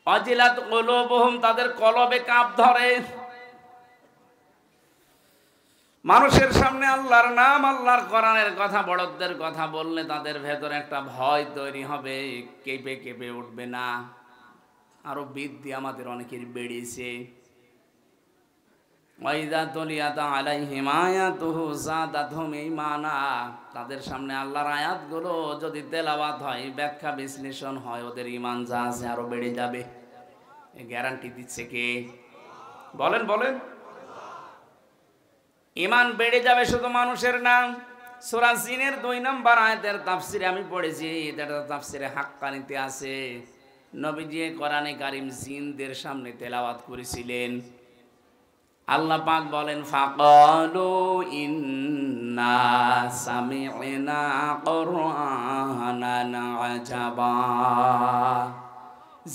ওয়াজিলাত কুলুবুহুম, তাদের কলবে কাঁপ ধরে। মানুষের সামনে আল্লাহর নাম, আল্লাহর কোরআনের কথা, বড়দের কথা বললে তাদের ভেতরে একটা ভয় তৈরি হবে, কেঁপে কেঁপে উঠবে না। আরো বৃদ্ধি আমাদের অনেকের বেড়েছে। ওয়াইদা তুলিয়াত আলাইহিম আয়াতুহু যাদাতহুম ঈমানা, তাদের সামনে আল্লাহর আয়াতগুলো যদি তেলাওয়াত হয়, ব্যাখ্যা বিশ্লেষণ হয়, ওদের ঈমান যা আছে আরো বেড়ে যাবে। এই গ্যারান্টি দিচ্ছে কে? বলেন বলেন। ঈমান বেড়ে যাবে শুধু মানুষের না। সূরা জিনের 2 নম্বর আয়াতের তাফসিরে আমি পড়েছি, এটা তাফসিরে হাক্কানিতে আছে। নবীজি কোরআনে কারীম জিনদের সামনে তেলাওয়াত করেছিলেন। আল্লাহ পাক বলেন, ফাকালু ইন্না সামি'না কুরআনান আজাবা।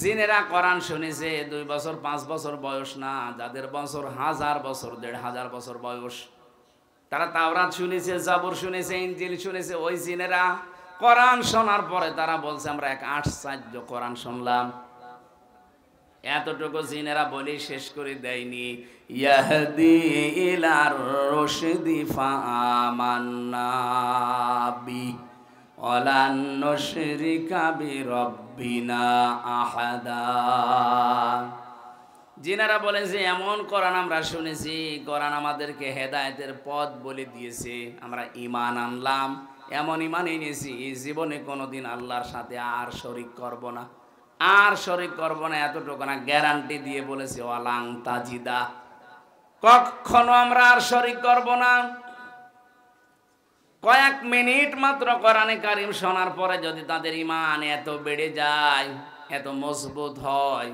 জিনেরা কোরআন শুনেছে 2 বছর 5 বছর বয়স না, যাদের বছর 1000 বছর 1500 বছর বয়স, তারা তাওরাত শুনেছে, জাবুর শুনেছে, ইনজিল শুনেছে। ওই জিনেরা কোরআন শোনার পরে তারা বলছে আমরা এক আশ্চর্য কোরআন শুনলাম। এতটুকু জিনেরা বলি শেষ করে দেয়নি। ইয়াহদি ইলার রশদি ফাআমান্না বি ওয়ালান নুশরিকা বিরাব্বিনা আহাদা। জিনেরা বলে যে এমন কোরআন আমরা শুনেছি, কোরআন আমাদেরকে হেদায়েতের পথ বলে দিয়েছে, আমরা ঈমান আনলাম, এমন ঈমান এনেছি জীবনে কোনোদিন আল্লাহর সাথে আর শরীক করব না, আর শরীক করব না। এতটুকু না, গ্যারান্টি দিয়ে বলেছে ওয়ালাং তাজিদা, কখনো আমরা আর শরীক করব না। কয়েক মিনিট মাত্র কোরআনে কারীম শোনার পরে যদি তাদের ঈমান এত বেড়ে যায়, এত মজবুত হয়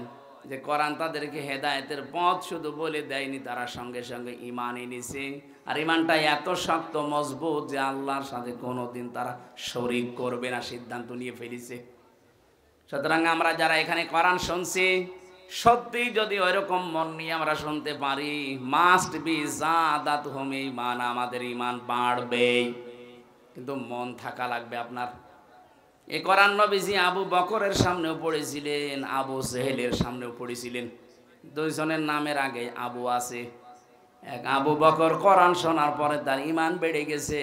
যে কোরআন তাদেরকে হেদায়েতের পথ শুধু বলে দেয়নি, তারা সঙ্গে সঙ্গে ঈমান এনেছে। আর ঈমানটা এত শক্ত মজবুত যে আল্লাহর সাথে কোনোদিন তারা শরীক করবে না, সিদ্ধান্ত নিয়ে ফেলেছে। সুতরাং আমরা যারা এখানে কোরআন শুনছি, সত্যি যদি ওইরকম মন নিয়ে আমরা শুনতে পারি, মাস্ট বি যাদাতহুম ঈমান, আমাদের ঈমান বাড়বেই। কিন্তু মন থাকা লাগবে আপনার। এই কোরআন নবীজি আবু বকরের সামনেও পড়েছিলেন, আবু জেহেলের সামনেও পড়েছিলেন। 2 জনের নামের আগে আবু আছে। এক আবু বকর কোরআন শোনার পরে তার ঈমান বেড়ে গেছে,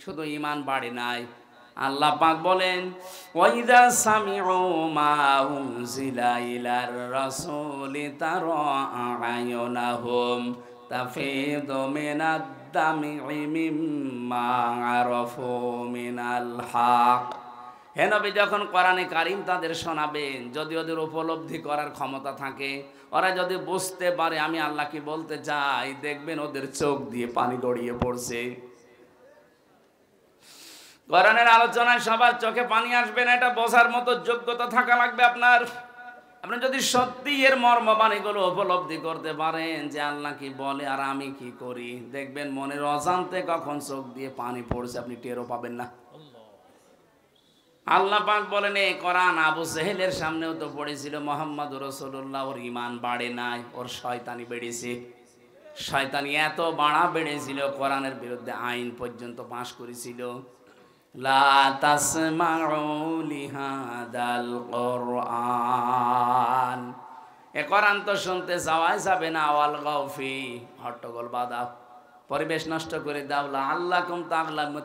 শুধু ঈমান বাড়ে নাই। আল্লাহ পাক বলেন, ওয়াইদা সামিউ মা উনজিলা ইলার রাসূলি তারা আয়ুনাহুম তাফিদু মিনাদ দামি মিম্মা আরাফু মিনাল হক। হে নবী, যখন কোরআনে কারীম তাদের শোনাবেন, যদি ওদের উপলব্ধি করার ক্ষমতা থাকে, ওরা যদি বুঝতে পারে আমি আল্লাহ কি বলতে চাই, দেখবেন ওদের চোখ দিয়ে পানি গড়িয়ে পড়ছে। কোরআনের আলোচনায় সবার চোখে পানি আসবে না, এটা বোঝার মতো যোগ্যতা থাকা লাগবে আপনার। আপনি যদি সত্যি এর মর্মবাণীগুলো উপলব্ধি করতে পারেন যে আল্লাহ কি বলে আর আমি কি করি, দেখবেন মনের অজান্তে কখন চোখ দিয়ে পানি পড়ছে আপনি টেরও পাবেন না। আল্লাহ পাক বলেন, এই কোরআন আবু জেহেলের সামনেও তো পড়েছিল মুহাম্মদুর রাসূলুল্লাহ, ওর ঈমান বাড়ে নাই, ওর শয়তানি বেড়েছে। শয়তানি এত বাড়া বেড়েছিল, কোরআনের বিরুদ্ধে আইন পর্যন্ত পাশ করেছিল। লা তাসমাউ লিহাদাল কোরআন, এ কোরআন তো শুনতে যাওয়াই যাবে না। আওয়াল গাউফি, হট্টগোল বাদাও, পরিবেশ নষ্ট করে দাও। আল্লাকুম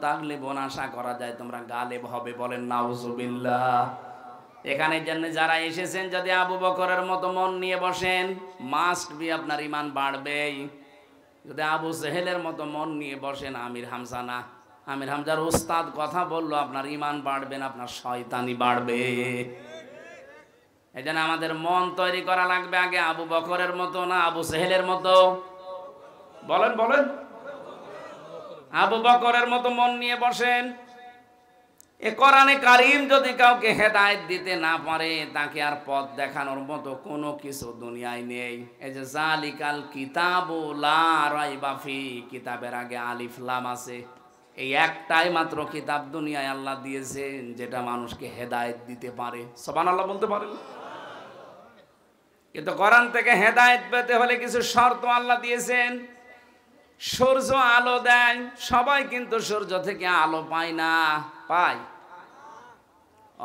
তাগলিবুন, আশা করা যায় তোমরা গালেব হবে। বলেন নাউজুবিল্লাহ। এখানে জন্য যারা এসেছেন, যদি আবু বকরের মতো মন নিয়ে বসেন, মাস্ট বি আপনার ঈমান বাড়বেই। যদি আবু জেহেলের মতো মন নিয়ে বসেন, আমির হামজা না, আমির হামজার উস্তাদ কথা বললো, আপনার ঈমান বাড়বে না, আপনার শয়তানি বাড়বে। এই জন্য আমাদের মন তৈরি করা লাগবে আগে আবু বকরের মতো না আবু জেহেলের মতো। বলেন বলেন। আবু বকরের মতো মন নিয়ে বসেন। এ কোরআনে কারীম যদি কাউকে হেদায়েত দিতে না পারে, তাকে আর পথ দেখানোর মতো কোনো কিছু দুনিয়ায় নেই। এই যে জালিকাল কিতাবু লা রাইবা ফি, কিতাবের আগে আলিফ লাম আছে। এই একটাই মাত্র কিতাব দুনিয়ায় আল্লাহ দিয়েছেন যেটা মানুষকে হেদায়েত দিতে পারে। সুবহানাল্লাহ বলতে পারেন? কিন্তু কোরআন থেকে হেদায়েত পেতে হলে কিছু শর্ত আল্লাহ দিয়েছেন। সূর্য আলো দেয়, সবাই কিন্তু সূর্য থেকে আলো পায় না। পায়?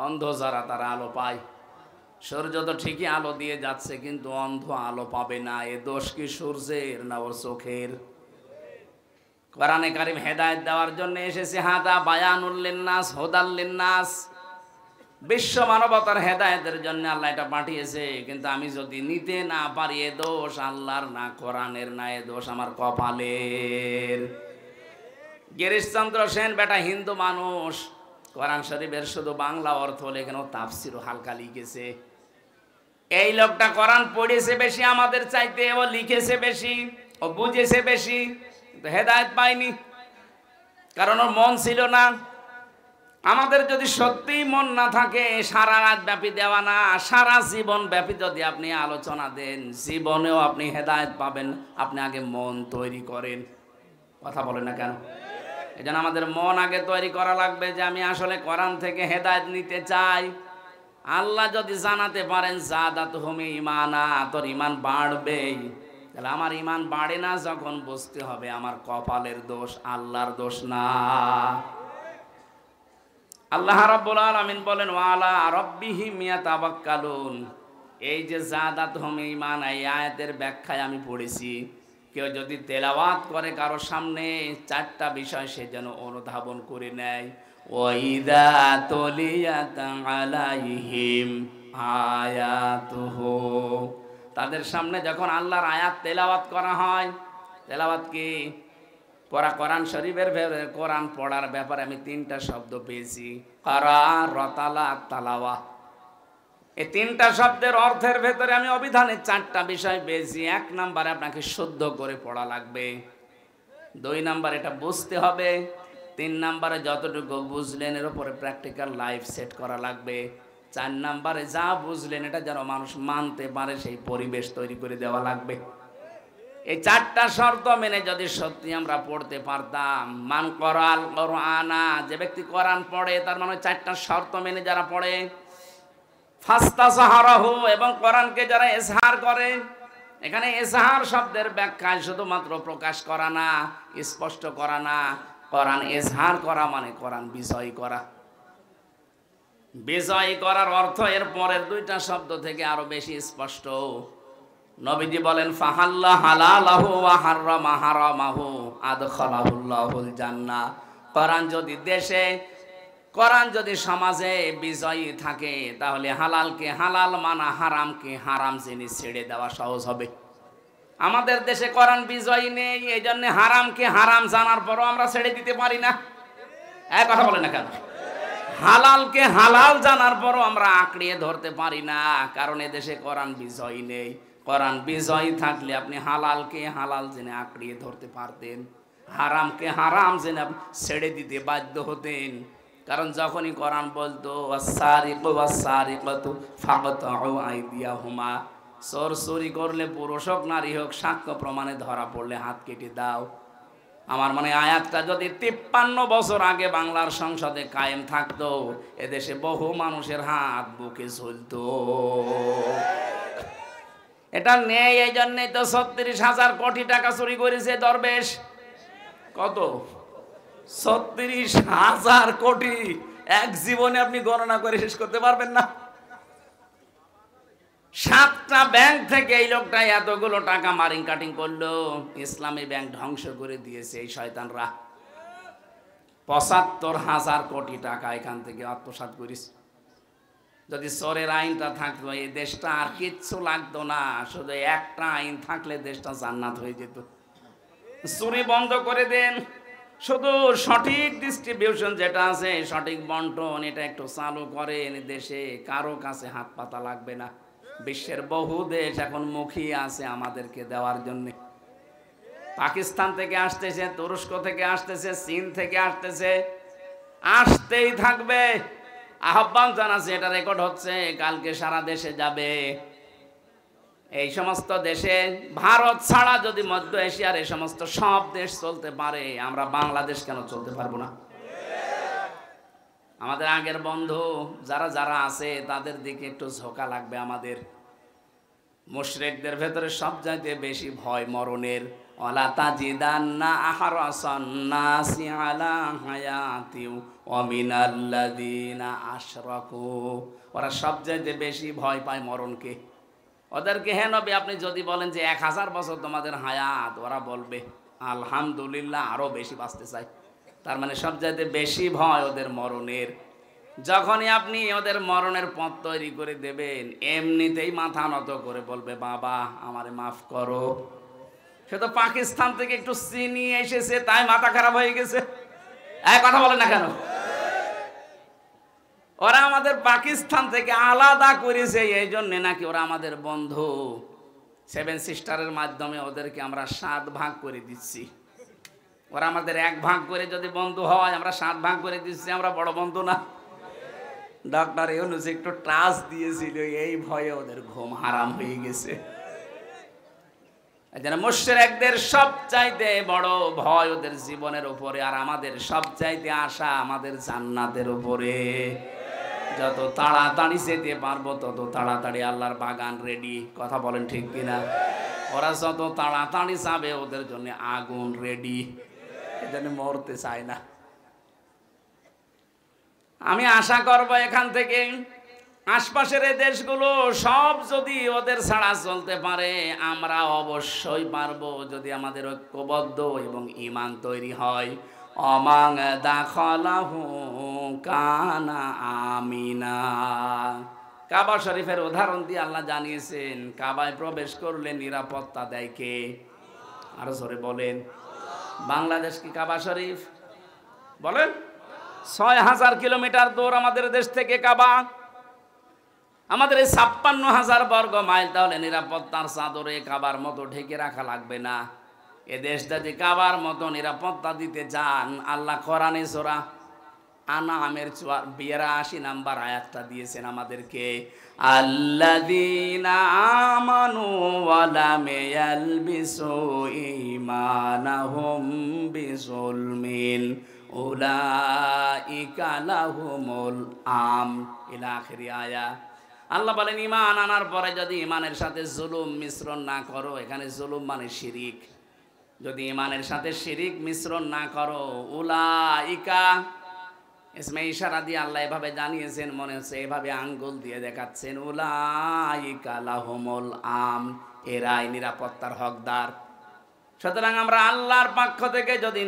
অন্ধ যারা তারা আলো পায়। সূর্য তো ঠিকই আলো দিয়ে যাচ্ছে, কিন্তু অন্ধ আলো পাবে না। এ দোষ কি সূর্যের না ওর চোখের? কোরআনে কারিম হেদায়েত দেওয়ার জন্য এসেছে, হাদা বায়ানুল লিন্নাস হুদাল লিন্নাস। বিশ্ব মানবতার হেদায়েতের জন্য আল্লাহ এটা পাঠিয়েছে। কিন্তু আমি যদি নিতে না পারি, এ দোষ আল্লাহর না কোরআনের না, এ দোষ আমার কপালের। গিরিশচন্দ্র সেন বেটা হিন্দু মানুষ, কোরআন শরীফের শুধু বাংলা অর্থ লেখেন, তাফসিরও হালকা লিখেছে। এই লোকটা কোরআন পড়েছে বেশি আমাদের চাইতে, ও লিখেছে বেশি, ও বুঝেছে বেশি, কিন্তু হেদায়েত পায়নি, কারণ ওর মন ছিল না। আমাদের যদি সত্যিই মন না থাকে, সারা রাত ব্যাপী দেওয়া না, সারা জীবন ব্যাপী যদি আপনি আলোচনা দেন, জীবনেও আপনি হেদায়েত পাবেন। আপনি আগে মন তৈরি করেন। কথা বলেন না কেন? এই জন্য আমাদের মন আগে তৈরি করা লাগবে যে আমি আসলে কোরআন থেকে হেদায়েত নিতে চাই। আল্লাহ যদি জানাতে পারেন জাদাতুহুম ঈমানা, তোর ঈমান বাড়বেই, তাহলে আমার ঈমান বাড়ে না যখন বুঝতে হবে আমার কপালের দোষ, আল্লাহর দোষ না। আল্লাহ রাব্বুল আলামিন বলেন ওয়ালা রাব্বিহিম ইয়াতাওয়াক্কালুন। এই যে জাদাতুহুম ঈমান, এই আয়াতের ব্যাখ্যায় আমি পড়েছি, কেউ যদি তেলাওয়াত করে কারো সামনে, চারটা বিষয় সে যেন অনুধাবন করে নেয়। ওয়াইদা তুলিয়াত আলাইহিম আয়াতুহু, তাদের সামনে যখন আল্লাহর আয়াত তেলাওয়াত করা হয়, তেলাওয়াত কি? পড়া। কোরআন শরীফের কোরআন পড়ার ব্যাপারে আমি তিনটা শব্দ পেয়েছি, কারা, রতালা, তালাওয়া। এই তিনটা শব্দের অর্থের ভেতরে আমি অভিধানে চারটা বিষয় পেয়েছি। এক নাম্বারে আপনাকে শুদ্ধ করে পড়া লাগবে, দুই নাম্বার এটা বুঝতে হবে, তিন নাম্বারে যতটুকু বুঝলেন এর উপরে প্র্যাকটিক্যাল লাইফ সেট করা লাগবে, চার নাম্বারে যা বুঝলেন এটা যেন মানুষ মানতে পারে সেই পরিবেশ তৈরি করে দেওয়া লাগবে। এই চারটা শর্ত মেনে যদি সত্যি আমরা পড়তে পারতাম, মান করাল কোরআনা, যে ব্যক্তি কোরআন পড়ে তার মানে চারটা শর্ত মেনে যারা পড়ে, ফাস্তাসাহারাহু, এবং কোরআনকে যারা ইজহার করে। এখানে ইজহার শব্দের ব্যাখ্যায় শুধুমাত্র প্রকাশ করা না, স্পষ্ট করা না। কোরআন ইজহার করা মানে কোরআন বিজয় করা। বিজয় করার অর্থ এর পরের দুইটা শব্দ থেকে আরো বেশি স্পষ্ট। নবীজি বলেন ফাহাল্লা হালালাহু ওয়া হাররামা হারামাহু আদখালাহুল্লাহুল জান্নাহ। কোরআন যদি দেশে, কোরআন যদি সমাজে বিজয়ী থাকে, তাহলে হালালকে হালাল মানা, হারামকে হারাম জিনিস ছেড়ে দেওয়া সহজ হবে। আমাদের দেশে কোরআন বিজয়ী নেই, এই জন্য হারামকে হারাম জানার পরও আমরা ছেড়ে দিতে পারি না। এক কথা বলে না কেন? হালালকে হালাল জানার পরও আমরা আঁকড়িয়ে ধরতে পারি না, কারণ এদেশে কোরআন বিজয়ী নেই। কোরআন বিজয়ী থাকলে আপনি হালালকে হালাল জেনে আঁকড়িয়ে ধরতে পারতেন, হারামকে হারাম জেনে ছেড়ে দিতে বাধ্য হতেন। কারণ যখনই কোরআন বলতো ওয়াসারিকু ওয়াসারিকাতু ফাকতাউ আইদিয়াহুমা, চোর চুরি করলে পুরুষ হোক নারী হোক সাক্ষ্য প্রমাণে ধরা পড়লে হাত কেটে দাও। আমার মনে আয়াতটা যদি 53 বছর আগে বাংলার সংসদে কায়েম থাকতো, এদেশে বহু মানুষের হাত বুকে ঝুলতো। এটা নেই, এই জন্যই তো 36,000 কোটি টাকা চুরি করেছে দরবেশ। কত? 36,000 কোটি। এক জীবনে আপনি গণনা করে শেষ করতে পারবেন না। 7টা ব্যাংক থেকে এই লোকটা এতগুলো টাকা মারিং কাটিং করলো। ইসলামী ব্যাংক ধ্বংস করে দিয়েছে এই শয়তানরা। 75,000 কোটি টাকা এখান থেকে আত্মসাৎ করিস। যদি চোরের আইনটা থাকতো এই দেশটা আর কিচ্ছু লাগতো না, শুধু একটা আইন থাকলে দেশটা জান্নাত হয়ে যেত। চুরি বন্ধ করে দেন, শুধু সঠিক ডিস্ট্রিবিউশন যেটা আছে, সঠিক বন্টন, এটা একটু চালু করেন, দেশে কারো কাছে হাত পাতা লাগবে না। বিশ্বের বহু দেশ এখন মুখিয়ে আছে আমাদেরকে দেওয়ার জন্য। পাকিস্তান থেকে আসতেছে, তুরস্ক থেকে আসতেছে, চীন থেকে আসতেছে, আসতেই থাকবে। আহ্বান জানাচ্ছে, এটা রেকর্ড হচ্ছে, কালকে সারা দেশে যাবে। এই সমস্ত দেশে ভারত ছাড়া যদি মধ্য এশিয়ার এই সমস্ত সব দেশ চলতে পারে, আমরা বাংলাদেশ কেন চলতে পারবো না? আমাদের আগের বন্ধু যারা যারা আছে তাদের দিকে একটু ঝোঁকা লাগবে আমাদের। মুশরিকদের ভেতরে সবচাইতে বেশি ভয় মরণের। ওয়ালা তাজিদান্না আহরাসান নাসি আলা হায়াতিউ ওয়া মিনাল্লাযিনা আশরাকু, ওরা সবচাইতে বেশি ভয় পায় মরণকে। ওদেরকে হে নবী আপনি যদি বলেন যে 1000 বছর তোমাদের হায়াত, ওরা বলবে আলহামদুলিল্লাহ আরো বেশি বাঁচতে চাই। তার মানে সবচাইতে বেশি ভয় ওদের মরণের। যখনই আপনি ওদের মরণের পথ তৈরি করে দেবেন, এমনিতেই মাথা নত করে বলবে বাবা আমারে মাফ করো। সে তো পাকিস্তান থেকে একটু চিনি এসেছে তাই মাথা খারাপ হয়ে গেছে। কথা বলে না কেন? ওরা আমাদের পাকিস্তান থেকে আলাদা করেছে এই জন্যে নাকি ওরা আমাদের বন্ধু। 7 সিস্টারের মাধ্যমে ওদেরকে আমরা 7 ভাগ করে দিচ্ছি। ওরা আমাদের 1 ভাগ করে যদি বন্ধু হয়, আমরা 7 ভাগ করে দিচ্ছি, আমরা বড় বন্ধু না? ডক্টর ইউনূস একটু ট্রাস দিয়েছিল, এই ভয়ে ওদের ঘুম হারাম হয়ে গেছে। যেন মুশরিকদের সবচাইতে বড় ভয় ওদের জীবনের উপরে, আর আমাদের সবচাইতে আশা আমাদের জান্নাতের উপরে। যত তাড়াতাড়ি যেতে পারবো তত তাড়াতাড়ি আল্লাহর বাগান রেডি। কথা বলেন ঠিক কিনা? ওরা যত তাড়াতাড়ি যাবে ওদের জন্য আগুন রেডি, এজন্য মরতে চায় না। আমি আশা করব এখান থেকে আশপাশের এই দেশগুলো সব যদি ওদের ছাড়া চলতে পারে, আমরা অবশ্যই পারবো যদি আমাদের ঐক্যবদ্ধ এবং ঈমান তৈরি হয়। অমাং দাখালাহু কানা আমিনা। কাবা শরীফের উদাহরণ দিয়ে আল্লাহ জানিয়েছেন, কাবায় প্রবেশ করলে নিরাপত্তা দেয় কে? আরো জোরে বলেন। বাংলাদেশ কি কাবা শরীফ? বলেন। 6000 কিলোমিটার দূর আমাদের দেশ থেকে কাবা। আমাদের এই 56,000 বর্গ মাইল, তাহলে নিরাপত্তার চাদরে কাবার মতো ঢেকে রাখা লাগবে না। এ দেশটা যে কাবার মতো নিরাপত্তা দিতে চান, আল্লাহ কোরআনে সূরা আনআমের 82 নাম্বার আয়াতটা দিয়েছেন আমাদেরকে। আল্লাযীনা আমানু ওয়া লাম ইয়ালবিসু ঈমানাহুম বিযুলমিন উলাইকা লাহুমুল আম ইলা আখির আয়া। আল্লাহ বলেন ঈমান আনার পরে যদি ঈমানের সাথে জুলুম মিশ্রণ না করো, এখানে জুলুম মানে শিরিক, যদি ঈমানের সাথে শিরিক মিশ্রণ না করো, উলাইকা ইসমে ইশারা দিয়ে আল্লাহ এভাবে জানিয়েছেন, মনে হচ্ছে এভাবে আঙ্গুল দিয়ে দেখাচ্ছেন, উলাইকা লাহুমুল আম, এরাই নিরাপত্তার হকদার। সুতরাং আমরা আল্লাহর পক্ষ থেকে যদি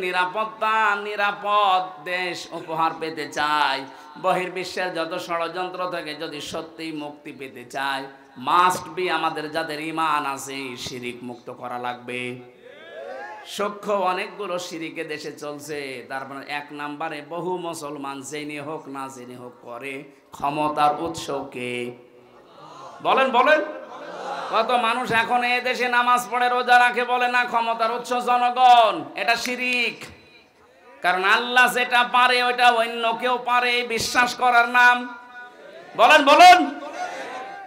নিরাপদ দেশ উপহার পেতে চাই, বহির্বিশ্বের যত ষড়যন্ত্র থেকে যদি সত্যি মুক্তি পেতে চাই, মাস্ট বি আমাদের যাদের ঈমান আছে শিরিক মুক্ত করা লাগবে। সূক্ষ্ম অনেকগুলো শিরিকে দেশে চলছে। তারপরে 1 নম্বরে বহু মুসলমান জেনে হোক না জেনে হোক করে ক্ষমতার উৎস কে? বলেন বলেন। কত মানুষ এখন এই দেশে নামাজ পড়ে রোজা রাখে, বলে না ক্ষমতার উৎস জনগণ। এটা শিরিক। কারণ আল্লাহ যেটা পারে ওইটা অন্য কেউ পারে, বিশ্বাস করার নাম। বলেন বলেন।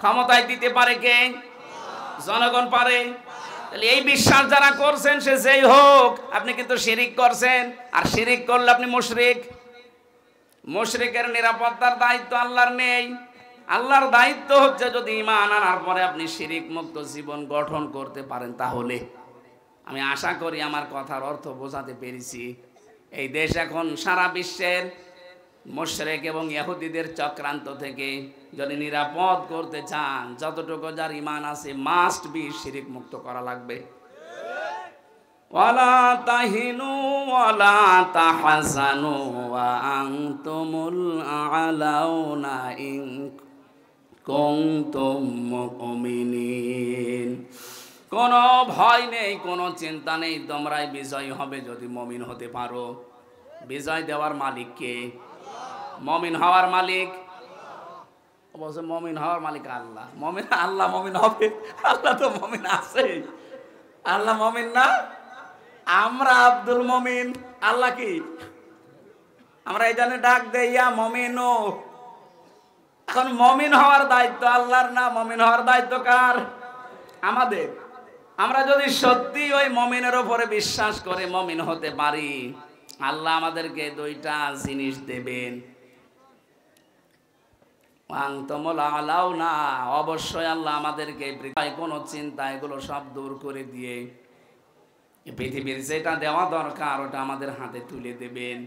ক্ষমতায় দিতে পারে কে? জনগণ পারে। তাহলে এই বিশ্বাস যারা করছেন সে যেই হোক, আপনি কিন্তু শিরিক করছেন। আর শিরিক করলে আপনি মুশরিক। মুশরিকের নিরাপত্তার দায়িত্ব আল্লাহর নেই। আল্লাহর দায়িত্ব হচ্ছে যদি ঈমান আনার পরে আপনি শিরিক মুক্ত জীবন গঠন করতে পারেন, তাহলে আমি আশা করি আমার কথার অর্থ বোঝাতে পেরেছি। এই দেশ এখন সারা বিশ্বের মুশরিক এবং ইহুদিদের চক্রান্ত থেকে যদি নিরাপদ করতে চান, যতটুকু যার ঈমান আছে মাস্ট বি শিরিক মুক্ত করা লাগবে। ওয়ালা তাহিনু ওয়ালা তাহজানু ওয়া আনতুমুল আ'লাউনা ইন কুনতুম মুমিনিন। কোনো ভয় নেই, কোনো চিন্তা নেই, তোমরাই বিজয় হবে যদি মুমিন হতে পারো। বিজয় দেওয়ার মালিক কে? মুমিন হওয়ার মালিক অবশ্য মুমিন হওয়ার মালিক আল্লাহ। মুমিন আল্লাহ মুমিন হবে? আল্লাহ তো মুমিন আছে। আল্লাহ মুমিন না? আমরা আব্দুল মুমিন, আল্লাহ কি? আমরা এই জন্য ডাক দেই ইয়া মুমিনু। এখন মুমিন হওয়ার দায়িত্ব আল্লাহর না, মুমিন হওয়ার দায়িত্ব কার? আমাদের। আমরা যদি সত্যি ওই মমিনের উপরে বিশ্বাস করে মমিন হতে পারি, আল্লাহ আমাদেরকে দুইটা জিনিস দেবেন। না, অবশ্যই আল্লাহ আমাদেরকে কোনো চিন্তা এগুলো সব দূর করে দিয়ে পৃথিবীর যেটা দেওয়া দরকার ওটা আমাদের হাতে তুলে দেবেন।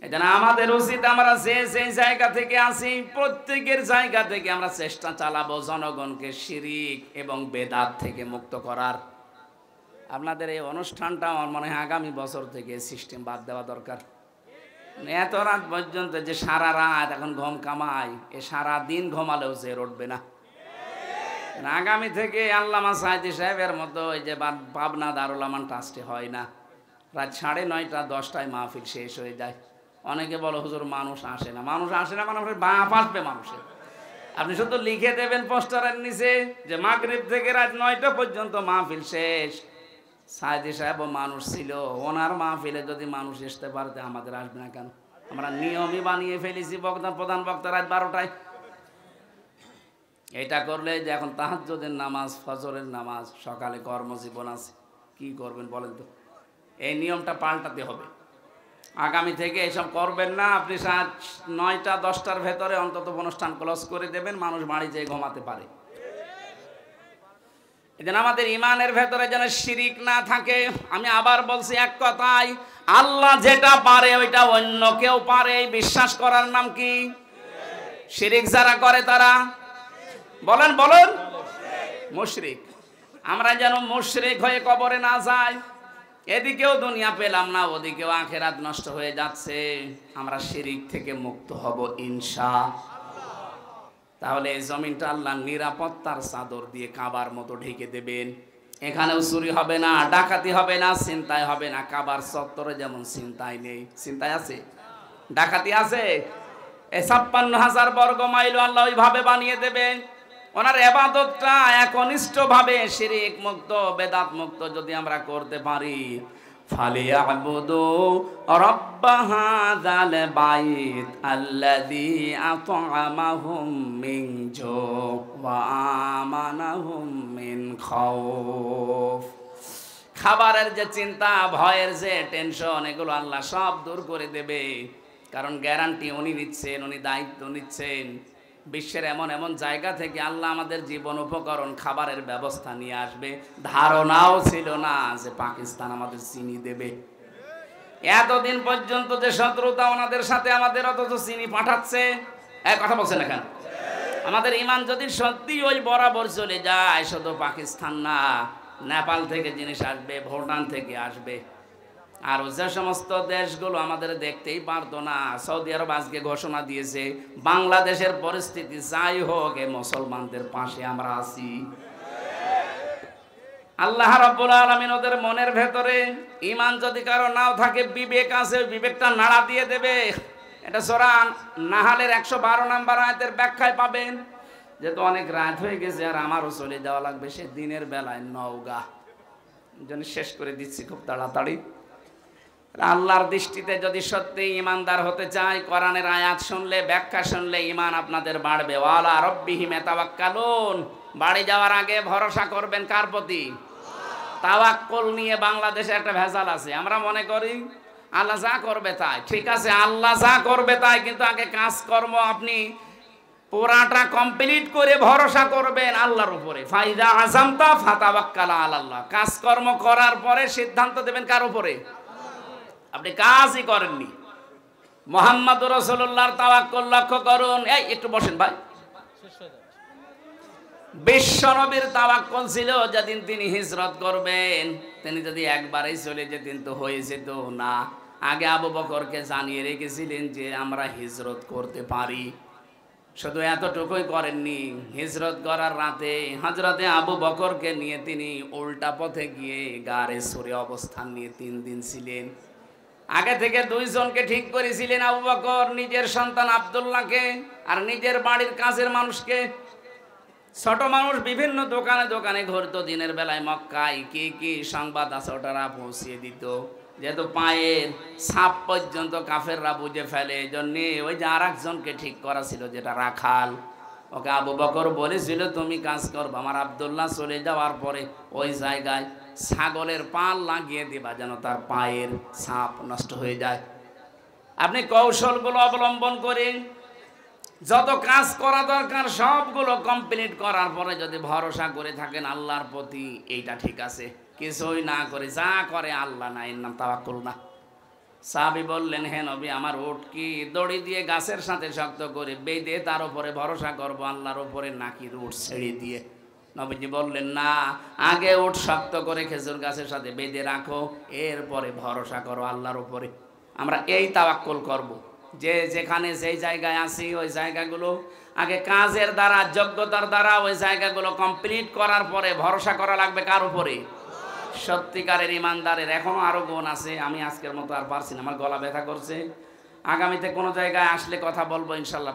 এজন্য আমাদের উচিত আমরা যে জায়গা থেকে আসি প্রত্যেকের জায়গা থেকে আমরা চেষ্টা চালাবো জনগণকে শিরিক এবং বেদাত থেকে মুক্ত করার। আপনাদের এই অনুষ্ঠানটা আমার মনে হয় আগামী বছর থেকে সিস্টেম বাদ দেওয়া দরকার। এত রাত পর্যন্ত যে সারা রাত এখন ঘুম কামাই, এ সারা দিন ঘুমালেও জের উঠবে না। আগামী থেকে আল্লামা সাইদি সাহেবের মতো ওই যে পাবনা দারুল আমান ট্রাস্টে হয় না, রাত 9:30 10টায় মাহফিল শেষ হয়ে যায়। অনেকে বলো হুজুর মানুষ আসে না, মানুষ আসে না, মানুষের বাপ আসবে মানুষের। আপনি শুধু লিখে দেবেন পোস্টারের নিচে যে মাগরিব থেকে রাত 9টা পর্যন্ত মাহফিল শেষ। সাইদি সাহেব মানুষ ছিল, ওনার মাহফিলে যদি মানুষ আসতে পারতে আমাদের আসবে না কেন? আমরা নিয়মই বানিয়ে ফেলেছি প্রধান বক্তা রাত 12টায়। এটা করলে যে এখন তাহাজ্জুদের নামাজ, ফজরের নামাজ, সকালে কর্মজীবন আছে, কি করবেন বলেন তো? এই নিয়মটা পাল্টাতে হবে। আগামী থেকে এসব করবেন না। আপনি 9টা 10টার ভেতরে অন্তত অনুষ্ঠান ক্লোজ করে দেবেন, মানুষ বাড়ি যেয়ে ঘুমাতে পারে। এজন্য আমাদের ইমানের ভেতরে যেন শিরিক না থাকে। আমি আবার বলছি এক কথায়, আল্লাহ যেটা পারে ওইটা অন্য কেউ পারে, বিশ্বাস করার নাম কি? শিরিক যারা করে তারা বলেন মুশরিক। আমরা যেন মুশরিক হয়ে কবরে না যাই। এদিকেও দুনিয়া পেলাম না, ওদিকেও আখিরাত নষ্ট হয়ে যাচ্ছে। আমরা শিরিক থেকে মুক্ত হব ইনশাআল্লাহ। তাহলে এই জমিনটা আল্লাহ নিরাপত্তার চাদর দিয়ে কাবার মতো ঢেকে দেবেন। এখানেও চুরি হবে না, ডাকাতি হবে না, ছিনতাই হবে না। কাবার চত্বরে যেমন ছিনতাই নেই, ছিনতাই আছে, ডাকাতি আছে। এই 56,000 বর্গ মাইল আল্লাহ ওইভাবে বানিয়ে দেবেন। ওনার ইবাদতটা একনিষ্ঠভাবে শিরিক মুক্ত, বেদাত মুক্ত যদি আমরা করতে পারি, ফালিয়াবুদু রাব্ব হাযাল বাইত আল্লাযী আত'আমাহুম মিন জু ওয়া আমানাহুম মিন খাউফ। খাবারের যে চিন্তা, ভয়ের যে টেনশন, এগুলো আল্লাহ সব দূর করে দেবে। কারণ গ্যারান্টি উনি নিচ্ছেন, উনি দায়িত্ব নিচ্ছেন। বিশ্বের এমন এমন জায়গা থেকে আল্লাহ আমাদের জীবন উপকরণ খাবারের ব্যবস্থা নিয়ে আসবে। ধারণাও ছিল না যে পাকিস্তান আমাদের চিনি দেবে। এতদিন পর্যন্ত যে শত্রুতা ওনাদের সাথে আমাদের, অথচ চিনি পাঠাচ্ছে। এক কথা বলছেন না কেন? আমাদের ইমান যদি সত্যি ওই বরাবর চলে যায়, শুধু পাকিস্তান না, নেপাল থেকে জিনিস আসবে, ভুটান থেকে আসবে। আর যে সমস্ত দেশগুলো আমাদের দেখতেই পারতো না, সৌদি আরব আজকে ঘোষণা দিয়েছে বাংলাদেশের পরিস্থিতি যাই হোক এই মুসলমানদের পাশে আমরা আছি। আল্লাহ রাব্বুল আলামিন ওদের মনের ভেতরে ঈমান যদি কারো নাও থাকে, বিবেক আছে, বিবেকটা নাড়া দিয়ে দেবে। এটা সূরা নাহালের 112 নম্বর আয়াতের ব্যাখ্যায় পাবেন। যেহেতু অনেক রাত হয়ে গেছে আর আমারও চলে যাওয়া লাগবে, সে দিনের বেলায় নওগাঁ, জন্য শেষ করে দিচ্ছি খুব তাড়াতাড়ি। আল্লাহর দৃষ্টিতে যদি সত্যি ইমানদার হতে চাই, কোরআনের আয়াত শুনলে, ব্যাখ্যা শুনলে ইমান আপনাদের বাড়বে। ওয়ালা রাব্বিহিম ইয়াতাওয়াক্কালুন। বাড়ি যাওয়ার আগে ভরসা করবেন কার প্রতি? তাওয়াক্কুল নিয়ে বাংলাদেশে একটা ভেজাল আছে। আমরা মনে করি আল্লাহ যা করবে তাই। ঠিক আছে, আল্লাহ যা করবে তাই, কিন্তু আগে কাজকর্ম আপনি পুরাটা কমপ্লিট করে ভরসা করবেন আল্লাহর উপরে। ফাইদা আযামতা ফাতাওয়াক্কাল আলাল্লাহ। কাজকর্ম করার পরে সিদ্ধান্ত দেবেন কার উপরে? আপনি কাজই করেননি। মুহাম্মদুর রাসূলুল্লাহর তাওয়াক্কুল লক্ষ্য করুন। এই একটু বসেন ভাই। বিশ্বনবীর তাওয়াক্কুল ছিল যেদিন তিনি হিজরত করবেন, তিনি যদি একবারেই চলে যেতেন তো হয়ে যেত না। আগে আবু বকরকে জানিয়ে রেখেছিলেন যে আমরা হিজরত করতে পারি। শুধু এতটুকুই করেননি, হিজরত করার রাতে হযরতে আবু বকরকে নিয়ে তিনি উল্টা পথে গিয়ে গারে সুরে অবস্থান নিয়ে 3 দিন ছিলেন। আগে থেকে 2 জনকে ঠিক করেছিলেন, আবু বকর নিজের সন্তান আব্দুল্লাহকে আর নিজের বাড়ির কাছের মানুষকে। ছোট মানুষ বিভিন্ন দোকানে দোকানে ঘুরতো দিনের বেলায়, মক্কায় কি কি সংবাদ আছে ওটারা পৌঁছিয়ে দিত। যেহেতু পায়ের ছাপ পর্যন্ত কাফেররা বুঝে ফেলে, এই জন্যে ওই যে আর একজনকে ঠিক করা ছিল, যেটা রাখাল, ওকে আবু বকর বলেছিল তুমি কাজ করবে, আমার আব্দুল্লাহ চলে যাওয়ার পরে ওই জায়গায় ছাগলের পাল লাগিয়ে দিবা যেন তার পায়ের ছাপ নষ্ট হয়ে যায়। আপনি কৌশলগুলো অবলম্বন করে যত কাজ করা দরকার সবগুলো কমপ্লিট করার পরে যদি ভরসা করে থাকেন আল্লাহর প্রতি, এইটা ঠিক আছে। কিছুই না করে যা করে আল্লাহ না, এর নাম তাওয়াক্কুল না। সাহাবী বললেন, হে নবী, আমার উট কি দড়ি দিয়ে গাছের সাথে শক্ত করে বেঁধে তার উপরে ভরসা করব আল্লাহর উপরে, নাকি উট ছেড়ে দিয়ে? নবীজি বললেন, না, আগে উট শক্ত করে খেজুর গাছের সাথে বেঁধে রাখো, এরপরে ভরসা করো আল্লাহর উপরে। আমরা এই তাওয়াক্কুল করব, যে যেখানে যেই জায়গায় আছি ওই জায়গাগুলো আগে কাজের দ্বারা, যোগ্যতার দ্বারা ওই জায়গাগুলো কমপ্লিট করার পরে ভরসা করা লাগবে কার উপরে? সত্যিকারের ইমানদারের। এখনো আরো গুণ আছে, আমি আজকের মতো আর পারছি না, আমার গলা ব্যথা করছে। আগামীতে কোনো জায়গায় আসলে কথা বলবো ইনশাল্লাহ।